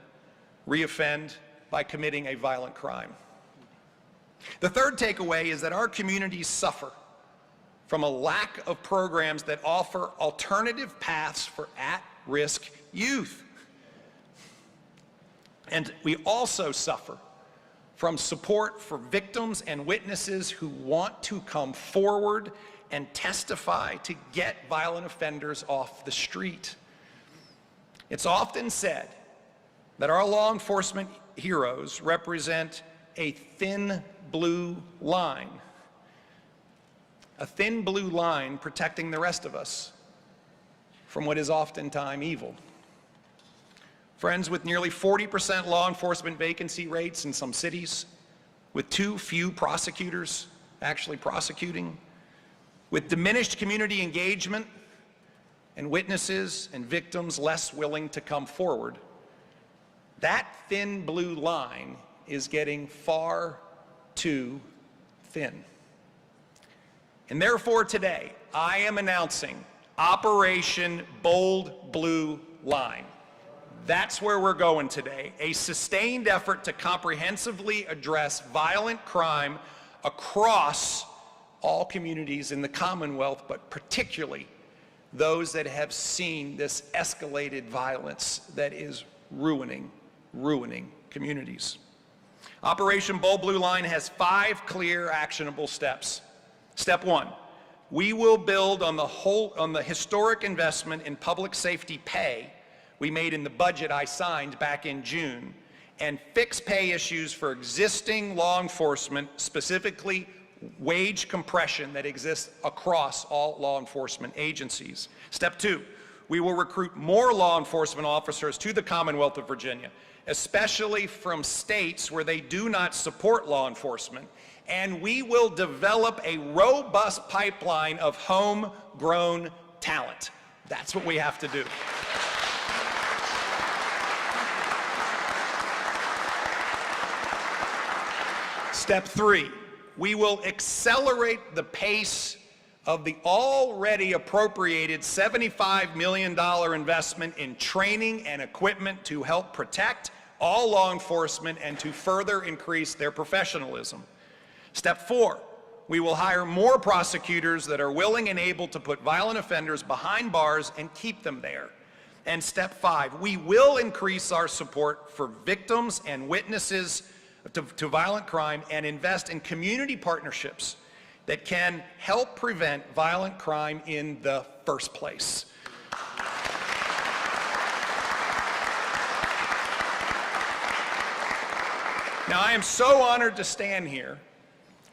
[SPEAKER 12] reoffend by committing a violent crime. The third takeaway is that our communities suffer from a lack of programs that offer alternative paths for at-risk youth. And we also suffer from support for victims and witnesses who want to come forward and testify to get violent offenders off the street. It's often said that our law enforcement heroes represent a thin blue line. A thin blue line protecting the rest of us from what is oftentimes evil. Friends, with nearly 40% law enforcement vacancy rates in some cities, with too few prosecutors actually prosecuting, with diminished community engagement and witnesses and victims less willing to come forward, that thin blue line is getting far too thin. And therefore today, I am announcing Operation Bold Blue Line. That's where we're going today, a sustained effort to comprehensively address violent crime across all communities in the Commonwealth, but particularly those that have seen this escalated violence that is ruining communities. Operation Bold Blue Line has 5 clear, actionable steps. Step 1, we will build on the historic investment in public safety pay we made in the budget I signed back in June, and fix pay issues for existing law enforcement, specifically wage compression that exists across all law enforcement agencies. Step 2, we will recruit more law enforcement officers to the Commonwealth of Virginia, especially from states where they do not support law enforcement, and we will develop a robust pipeline of homegrown talent. That's what we have to do. Step 3, we will accelerate the pace of the already appropriated $75 million investment in training and equipment to help protect all law enforcement and to further increase their professionalism. Step 4, we will hire more prosecutors that are willing and able to put violent offenders behind bars and keep them there. And step 5, we will increase our support for victims and witnesses to violent crime and invest in community partnerships that can help prevent violent crime in the first place. Now, I am so honored to stand here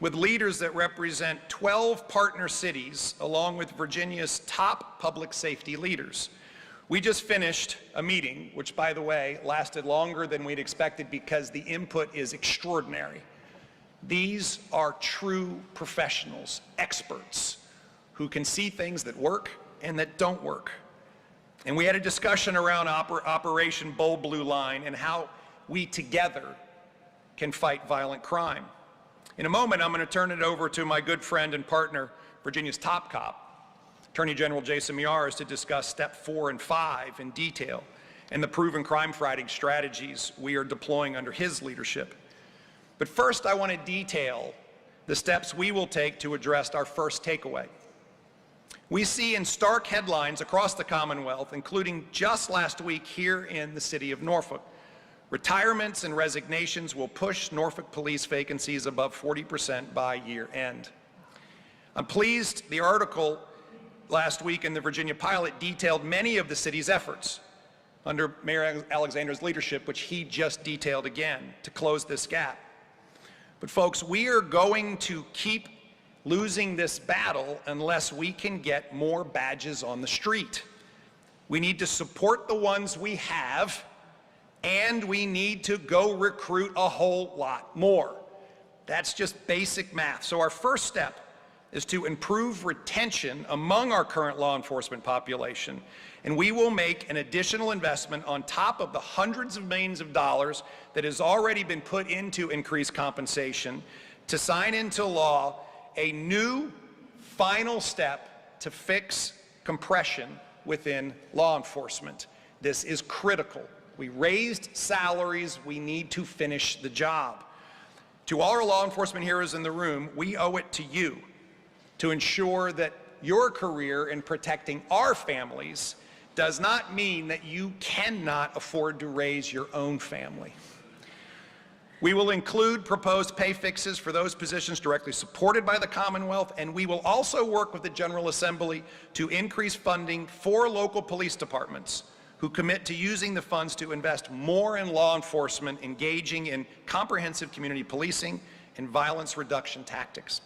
[SPEAKER 12] with leaders that represent 12 partner cities, along with Virginia's top public safety leaders. We just finished a meeting, which, by the way, lasted longer than we'd expected because the input is extraordinary. These are true professionals, experts, who can see things that work and that don't work. And we had a discussion around Operation Bold Blue Line and how we together can fight violent crime. In a moment, I'm going to turn it over to my good friend and partner, Virginia's top cop, Attorney General Jason Miyares, to discuss step 4 and 5 in detail and the proven crime fighting strategies we are deploying under his leadership. But first, I want to detail the steps we will take to address our first takeaway. We see in stark headlines across the Commonwealth, including just last week here in the city of Norfolk, retirements and resignations will push Norfolk police vacancies above 40% by year end. I'm pleased the article last week in the Virginia Pilot detailed many of the city's efforts under Mayor Alexander's leadership, which he just detailed again, to close this gap. But folks, we are going to keep losing this battle unless we can get more badges on the street. We need to support the ones we have, and we need to go recruit a whole lot more. That's just basic math. So our first step is to improve retention among our current law enforcement population, and we will make an additional investment on top of the hundreds of millions of dollars that has already been put into increased compensation to sign into law a new final step to fix compression within law enforcement. This is critical. We raised salaries, we need to finish the job. To all our law enforcement heroes in the room, we owe it to you to ensure that your career in protecting our families does not mean that you cannot afford to raise your own family. We will include proposed pay fixes for those positions directly supported by the Commonwealth, and we will also work with the General Assembly to increase funding for local police departments who commit to using the funds to invest more in law enforcement, engaging in comprehensive community policing and violence reduction tactics.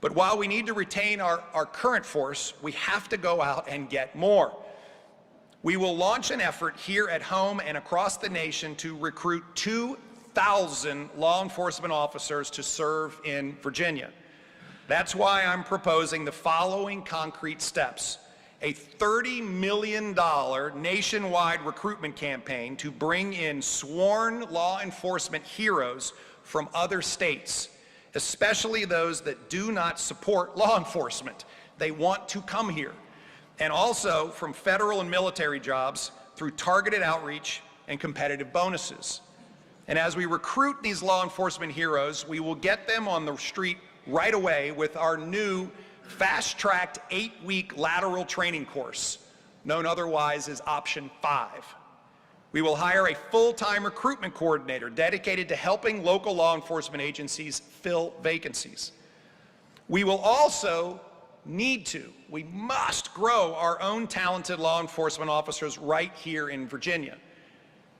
[SPEAKER 12] But while we need to retain our current force, we have to go out and get more. We will launch an effort here at home and across the nation to recruit 2,000 law enforcement officers to serve in Virginia. That's why I'm proposing the following concrete steps. A $30 million nationwide recruitment campaign to bring in sworn law enforcement heroes from other states, especially those that do not support law enforcement. They want to come here. And also from federal and military jobs through targeted outreach and competitive bonuses. And as we recruit these law enforcement heroes, we will get them on the street right away with our new fast-tracked 8-week lateral training course, known otherwise as Option 5. We will hire a full-time recruitment coordinator dedicated to helping local law enforcement agencies fill vacancies. We will also we must grow our own talented law enforcement officers right here in Virginia.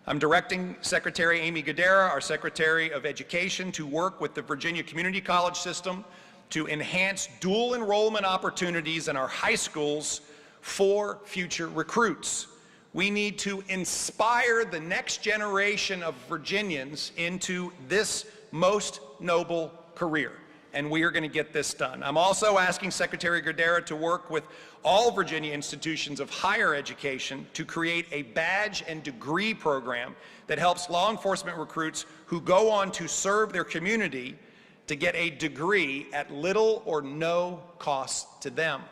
[SPEAKER 12] I'm directing Secretary Amy Gadara, our Secretary of Education, to work with the Virginia Community College system to enhance dual enrollment opportunities in our high schools for future recruits. We need to inspire the next generation of Virginians into this most noble career. And we are going to get this done. I'm also asking Secretary Gadara to work with all Virginia institutions of higher education to create a badge and degree program that helps law enforcement recruits who go on to serve their community to get a degree at little or no cost to them.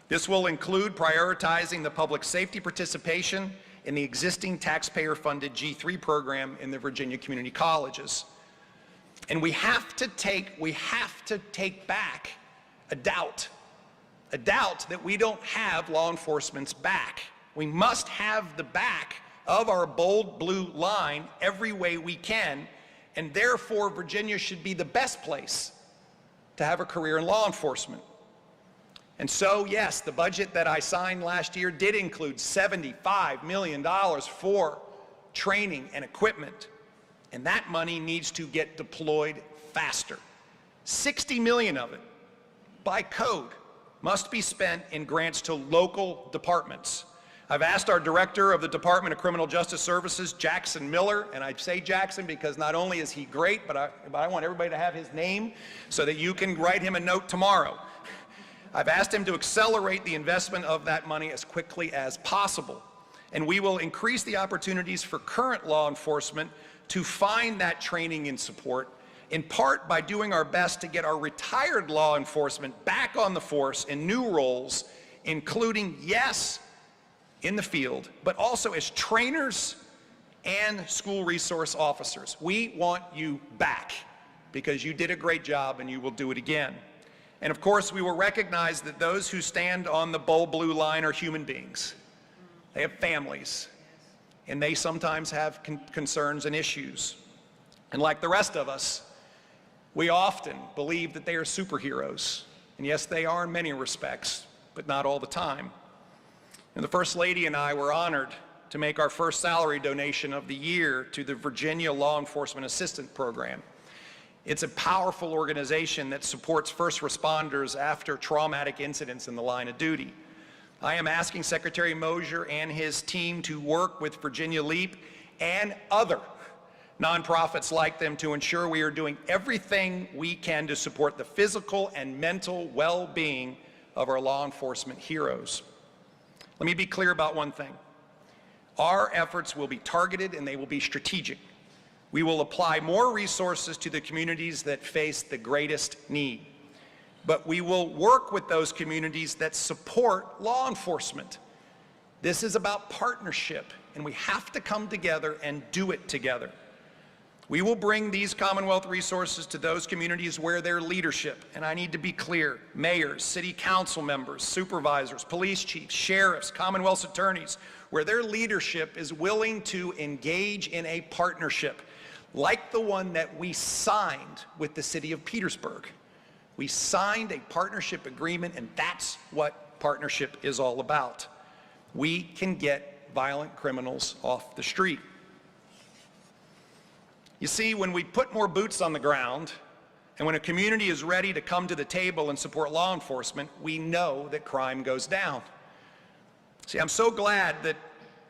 [SPEAKER 12] This will include prioritizing the public safety participation in the existing taxpayer-funded G3 program in the Virginia community colleges. And we have to take back a doubt that we don't have law enforcement's back. We must have the back of our bold blue line every way we can, and therefore Virginia should be the best place to have a career in law enforcement. And so, yes, the budget that I signed last year did include $75 million for training and equipment. And that money needs to get deployed faster. 60 million of it, by code, must be spent in grants to local departments. I've asked our director of the Department of Criminal Justice Services, Jackson Miller, and I say Jackson because not only is he great, but I want everybody to have his name so that you can write him a note tomorrow. I've asked him to accelerate the investment of that money as quickly as possible. And we will increase the opportunities for current law enforcement to find that training and support, in part by doing our best to get our retired law enforcement back on the force in new roles, including, yes, in the field, but also as trainers and school resource officers. We want you back because you did a great job and you will do it again. And of course, we will recognize that those who stand on the bold blue line are human beings. They have families, and they sometimes have concerns and issues. And like the rest of us, we often believe that they are superheroes. And yes, they are in many respects, but not all the time. And the First Lady and I were honored to make our first salary donation of the year to the Virginia Law Enforcement Assistant Program. It's a powerful organization that supports first responders after traumatic incidents in the line of duty. I am asking Secretary Mosier and his team to work with Virginia LEAP and other nonprofits like them to ensure we are doing everything we can to support the physical and mental well-being of our law enforcement heroes. Let me be clear about one thing. Our efforts will be targeted and they will be strategic. We will apply more resources to the communities that face the greatest need. But we will work with those communities that support law enforcement. This is about partnership, and we have to come together and do it together. We will bring these Commonwealth resources to those communities where their leadership, and I need to be clear, mayors, city council members, supervisors, police chiefs, sheriffs, Commonwealth's attorneys, where their leadership is willing to engage in a partnership like the one that we signed with the city of Petersburg. We signed a partnership agreement, and that's what partnership is all about. We can get violent criminals off the street. You see, when we put more boots on the ground, and when a community is ready to come to the table and support law enforcement, we know that crime goes down. See, I'm so glad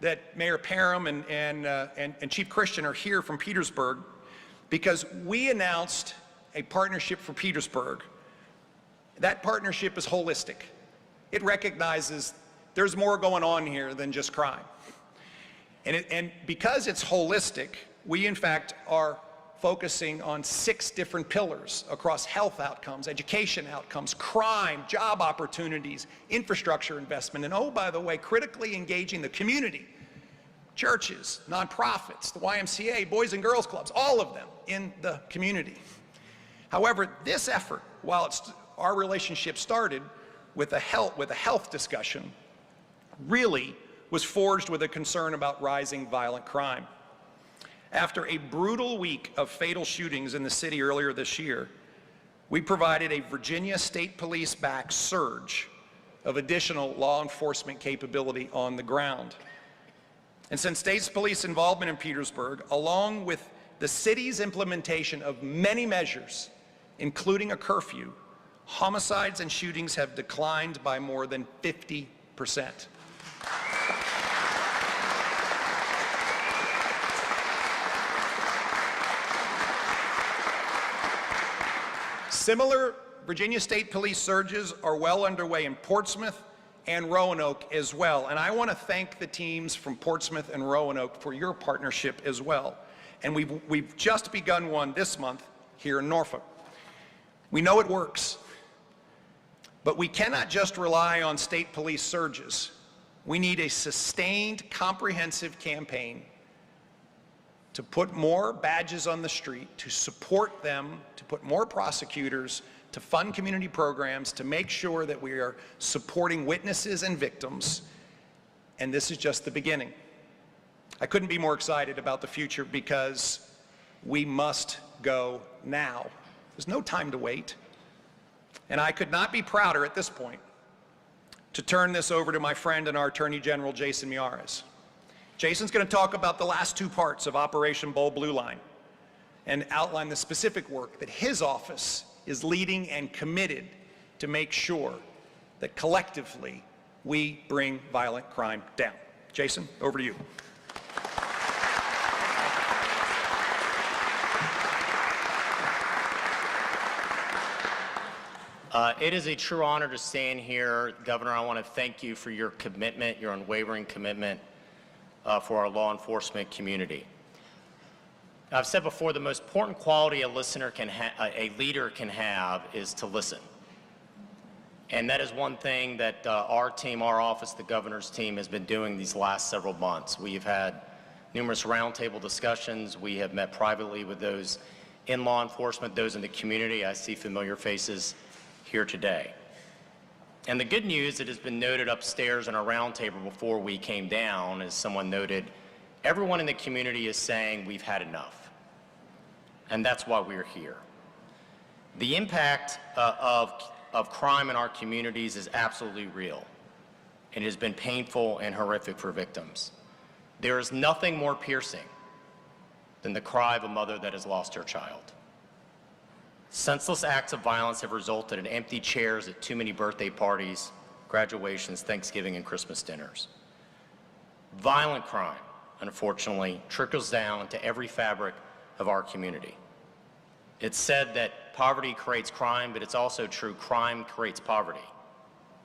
[SPEAKER 12] that Mayor Parham and Chief Christian are here from Petersburg, because we announced a partnership for Petersburg. That partnership is holistic. It recognizes there's more going on here than just crime. And because it's holistic, we in fact are focusing on 6 different pillars across health outcomes, education outcomes, crime, job opportunities, infrastructure investment, and oh, by the way, critically engaging the community, churches, nonprofits, the YMCA, Boys and Girls Clubs, all of them in the community. However, this effort, while our relationship started with a health discussion, really was forged with a concern about rising violent crime. After a brutal week of fatal shootings in the city earlier this year, we provided a Virginia State Police-backed surge of additional law enforcement capability on the ground. And since state police involvement in Petersburg, along with the city's implementation of many measures, including a curfew, homicides and shootings have declined by more than 50%. Similar Virginia State Police surges are well underway in Portsmouth and Roanoke as well. And I want to thank the teams from Portsmouth and Roanoke for your partnership as well. And we've just begun one this month here in Norfolk. We know it works, but we cannot just rely on state police surges. We need a sustained, comprehensive campaign to put more badges on the street, to support them, to put more prosecutors, to fund community programs, to make sure that we are supporting witnesses and victims. And this is just the beginning. I couldn't be more excited about the future, because we must go now. There's no time to wait. And I could not be prouder at this point to turn this over to my friend and our Attorney General, Jason Miyares. Jason's going to talk about the last 2 parts of Operation Bold Blue Line and outline the specific work that his office is leading and committed to make sure that collectively we bring violent crime down. Jason, over to you.
[SPEAKER 13] It is a true honor to stand here. Governor, I want to thank you for your commitment, your unwavering commitment for our law enforcement community. I've said before, the most important quality a leader can have is to listen. And that is one thing that our team, our office, the governor's team, has been doing these last several months. We've had numerous roundtable discussions. We have met privately with those in law enforcement, those in the community. I see familiar faces here today. And the good news that has been noted upstairs in our roundtable before we came down, as someone noted, everyone in the community is saying we've had enough. And that's why we're here. The impact of crime in our communities is absolutely real. It has been painful and horrific for victims. There is nothing more piercing than the cry of a mother that has lost her child. Senseless acts of violence have resulted in empty chairs at too many birthday parties, graduations, Thanksgiving, and Christmas dinners. Violent crime, unfortunately, trickles down to every fabric of our community. It's said that poverty creates crime, but it's also true, crime creates poverty.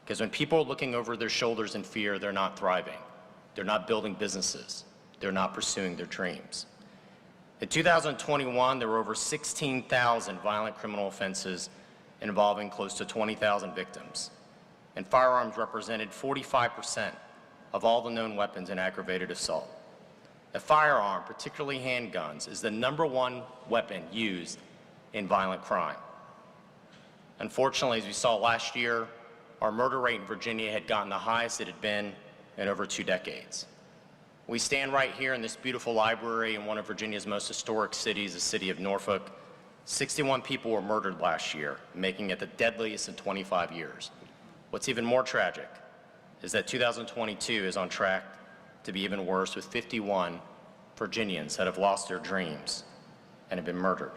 [SPEAKER 13] Because when people are looking over their shoulders in fear, they're not thriving. They're not building businesses. They're not pursuing their dreams. In 2021, there were over 16,000 violent criminal offenses involving close to 20,000 victims. And firearms represented 45% of all the known weapons in aggravated assault. A firearm, particularly handguns, is the #1 weapon used in violent crime. Unfortunately, as we saw last year, our murder rate in Virginia had gotten the highest it had been in over 2 decades. We stand right here in this beautiful library in one of Virginia's most historic cities, the city of Norfolk. 61 people were murdered last year, making it the deadliest in 25 years. What's even more tragic is that 2022 is on track to be even worse, with 51 Virginians that have lost their dreams and have been murdered.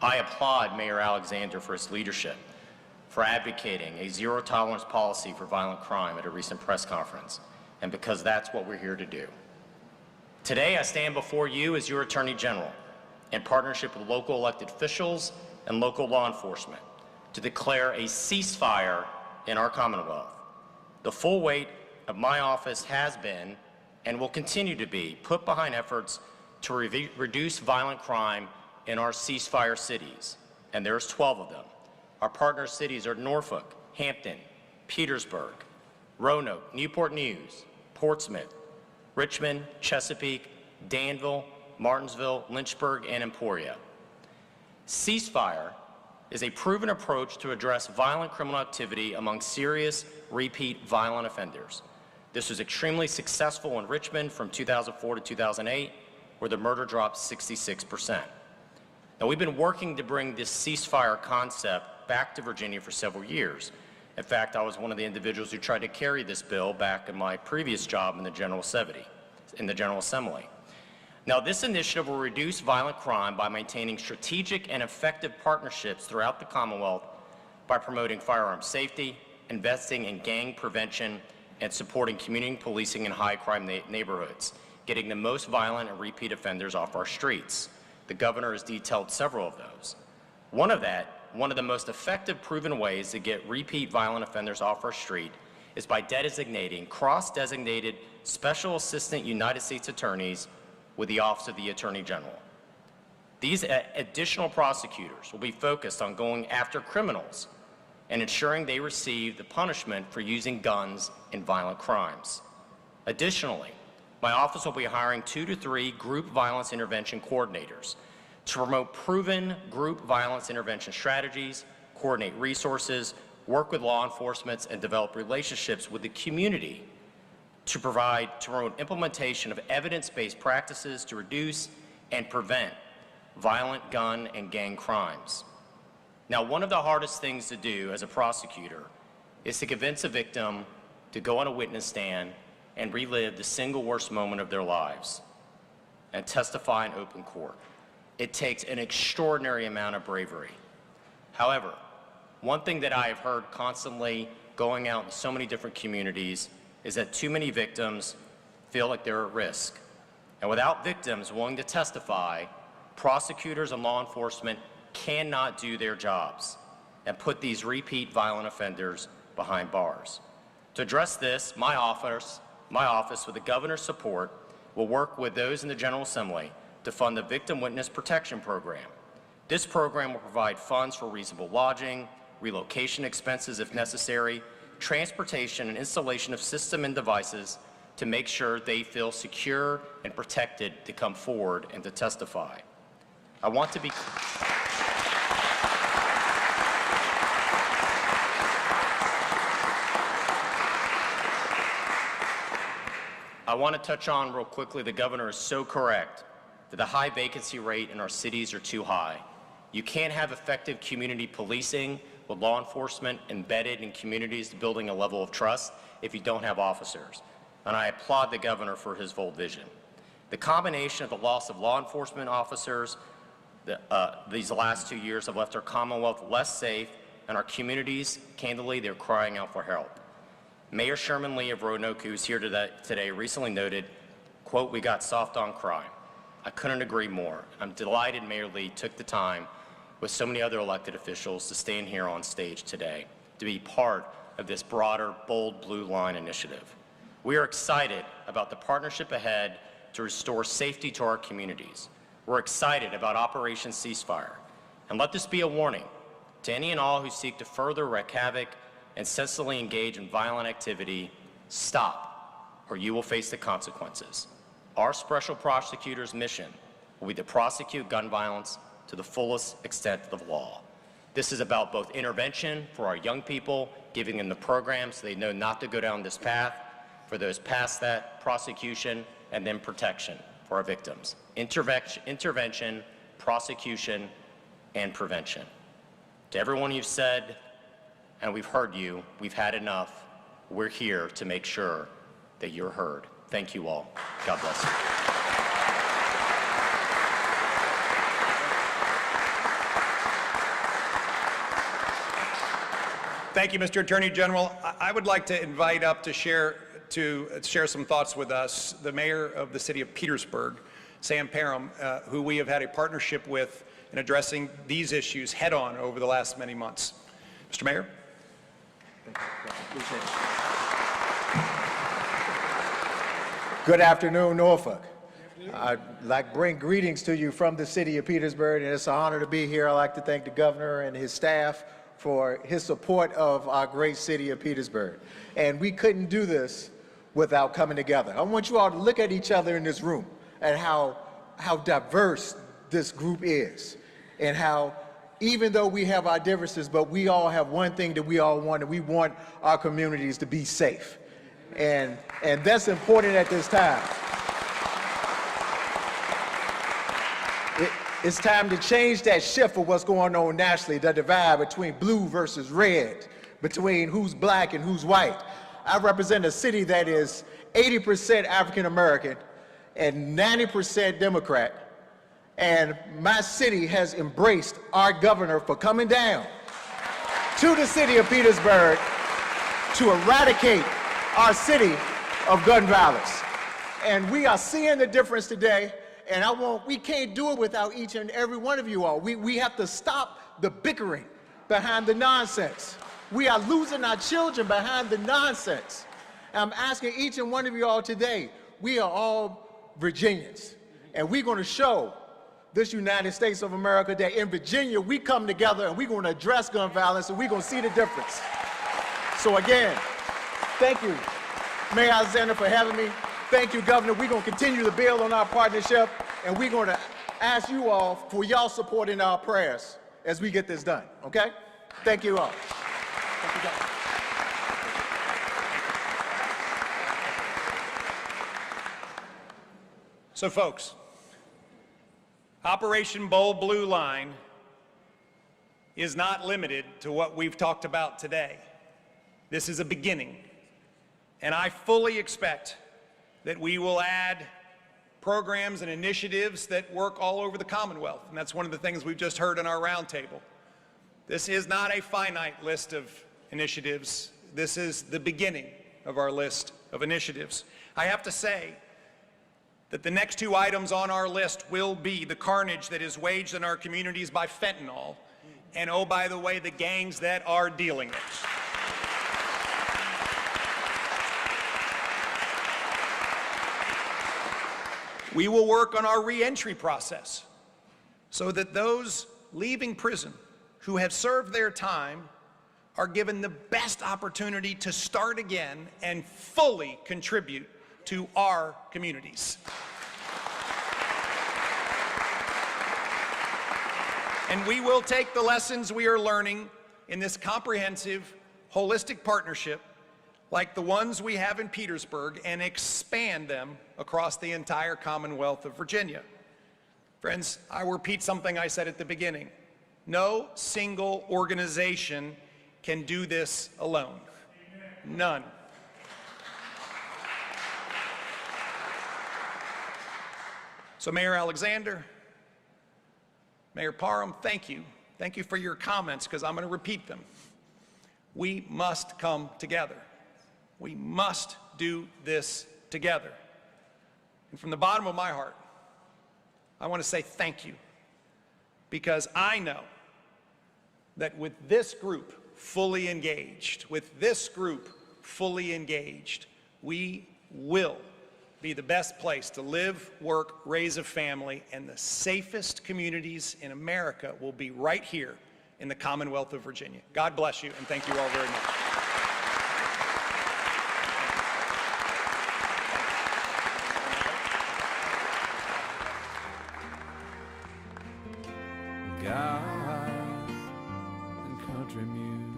[SPEAKER 13] I applaud Mayor Alexander for his leadership, for advocating a zero-tolerance policy for violent crime at a recent press conference. and because that's what we're here to do. Today, I stand before you as your Attorney General in partnership with local elected officials and local law enforcement to declare a ceasefire in our Commonwealth. The full weight of my office has been and will continue to be put behind efforts to reduce violent crime in our ceasefire cities, and there's 12 of them. Our partner cities are Norfolk, Hampton, Petersburg, Roanoke, Newport News, Portsmouth, Richmond, Chesapeake, Danville, Martinsville, Lynchburg, and Emporia. Ceasefire is a proven approach to address violent criminal activity among serious, repeat violent offenders. This was extremely successful in Richmond from 2004 to 2008, where the murder dropped 66%. Now, we've been working to bring this ceasefire concept back to Virginia for several years. In fact, I was one of the individuals who tried to carry this bill back in my previous job in the General Assembly. Now, this initiative will reduce violent crime by maintaining strategic and effective partnerships throughout the Commonwealth by promoting firearm safety, investing in gang prevention, and supporting community policing in high-crime neighborhoods, getting the most violent and repeat offenders off our streets. The governor has detailed several of those. One of the most effective proven ways to get repeat violent offenders off our street is by designating cross-designated Special Assistant United States Attorneys with the Office of the Attorney General. These additional prosecutors will be focused on going after criminals and ensuring they receive the punishment for using guns in violent crimes. Additionally, my office will be hiring 2 to 3 group violence intervention coordinators to promote proven group violence intervention strategies, coordinate resources, work with law enforcement, and develop relationships with the community to promote implementation of evidence-based practices to reduce and prevent violent gun and gang crimes. Now, one of the hardest things to do as a prosecutor is to convince a victim to go on a witness stand and relive the single worst moment of their lives and testify in open court. It takes an extraordinary amount of bravery. However, one thing that I have heard constantly going out in so many different communities is that too many victims feel like they're at risk. And without victims willing to testify, prosecutors and law enforcement cannot do their jobs and put these repeat violent offenders behind bars. To address this, my office, with the governor's support, will work with those in the General Assembly to fund the Victim Witness Protection Program. This program will provide funds for reasonable lodging, relocation expenses if necessary, transportation and installation of system and devices to make sure they feel secure and protected to come forward and to testify. I want to touch on real quickly, the governor is so correct that the high vacancy rate in our cities are too high. You can't have effective community policing with law enforcement embedded in communities building a level of trust if you don't have officers. And I applaud the governor for his bold vision. The combination of the loss of law enforcement officers these last 2 years have left our Commonwealth less safe, and our communities, candidly, they're crying out for help. Mayor Sherman Lee of Roanoke, who's here today, recently noted, quote, "We got soft on crime." I couldn't agree more. I'm delighted Mayor Lee took the time with so many other elected officials to stand here on stage today to be part of this broader, bold Blue Line initiative. We are excited about the partnership ahead to restore safety to our communities. We're excited about Operation Ceasefire. And let this be a warning to any and all who seek to further wreak havoc and senselessly engage in violent activity. Stop, or you will face the consequences. Our special prosecutor's mission will be to prosecute gun violence to the fullest extent of the law. This is about both intervention for our young people, giving them the programs so they know not to go down this path, for those past that, prosecution, and then protection for our victims. Intervention, prosecution, and prevention. To everyone you've said, and we've heard you, we've had enough. We're here to make sure that you're heard. Thank you all. God bless you.
[SPEAKER 12] Thank you, Mr. Attorney General. I would like to invite up to share to share some thoughts with us the mayor of the city of Petersburg, Sam Parham, who we have had a partnership with in addressing these issues head-on over the last many months. Mr. Mayor.
[SPEAKER 14] Good afternoon, Norfolk. I'd like to bring greetings to you from the city of Petersburg, and it's an honor to be here. I'd like to thank the governor and his staff for his support of our great city of Petersburg. And we couldn't do this without coming together. I want you all to look at each other in this room and how diverse this group is, and how even though we have our differences, but we all have one thing that we all want, and we want our communities to be safe. And that's important at this time. It's time to change that shift of what's going on nationally, the divide between blue versus red, between who's black and who's white. I represent a city that is 80% African American and 90% Democrat. And my city has embraced our governor for coming down to the city of Petersburg to eradicate our city of gun violence. And we are seeing the difference today, and we can't do it without each and every one of you all. We have to stop the bickering behind the nonsense. We are losing our children behind the nonsense. And I'm asking each and one of you all today, we are all Virginians, and we're going to show this United States of America that in Virginia we come together and we're going to address gun violence, and we're going to see the difference. So again, thank you, Mayor Alexander, for having me. Thank you, Governor. We're going to continue to build on our partnership, and we're going to ask you all for y'all support in our prayers as we get this done, okay? Thank you all. Thank you, Governor.
[SPEAKER 12] So folks, Operation Bold Blue Line is not limited to what we've talked about today. This is a beginning, and I fully expect that we will add programs and initiatives that work all over the Commonwealth, and that's one of the things we've just heard in our roundtable. This is not a finite list of initiatives. This is the beginning of our list of initiatives. I have to say that the next two items on our list will be the carnage that is waged in our communities by fentanyl, and oh, by the way, the gangs that are dealing it. We will work on our reentry process so that those leaving prison who have served their time are given the best opportunity to start again and fully contribute to our communities. And we will take the lessons we are learning in this comprehensive, holistic partnership, like the ones we have in Petersburg, and expand them across the entire Commonwealth of Virginia. Friends, I will repeat something I said at the beginning. No single organization can do this alone. None. So Mayor Alexander, Mayor Parham, thank you. Thank you for your comments, because I'm going to repeat them. We must come together. We must do this together. And from the bottom of my heart, I want to say thank you, because I know that with this group fully engaged, we will be the best place to live, work, raise a family, and the safest communities in America will be right here in the Commonwealth of Virginia. God bless you, and thank you all very much.
[SPEAKER 3] God and country music.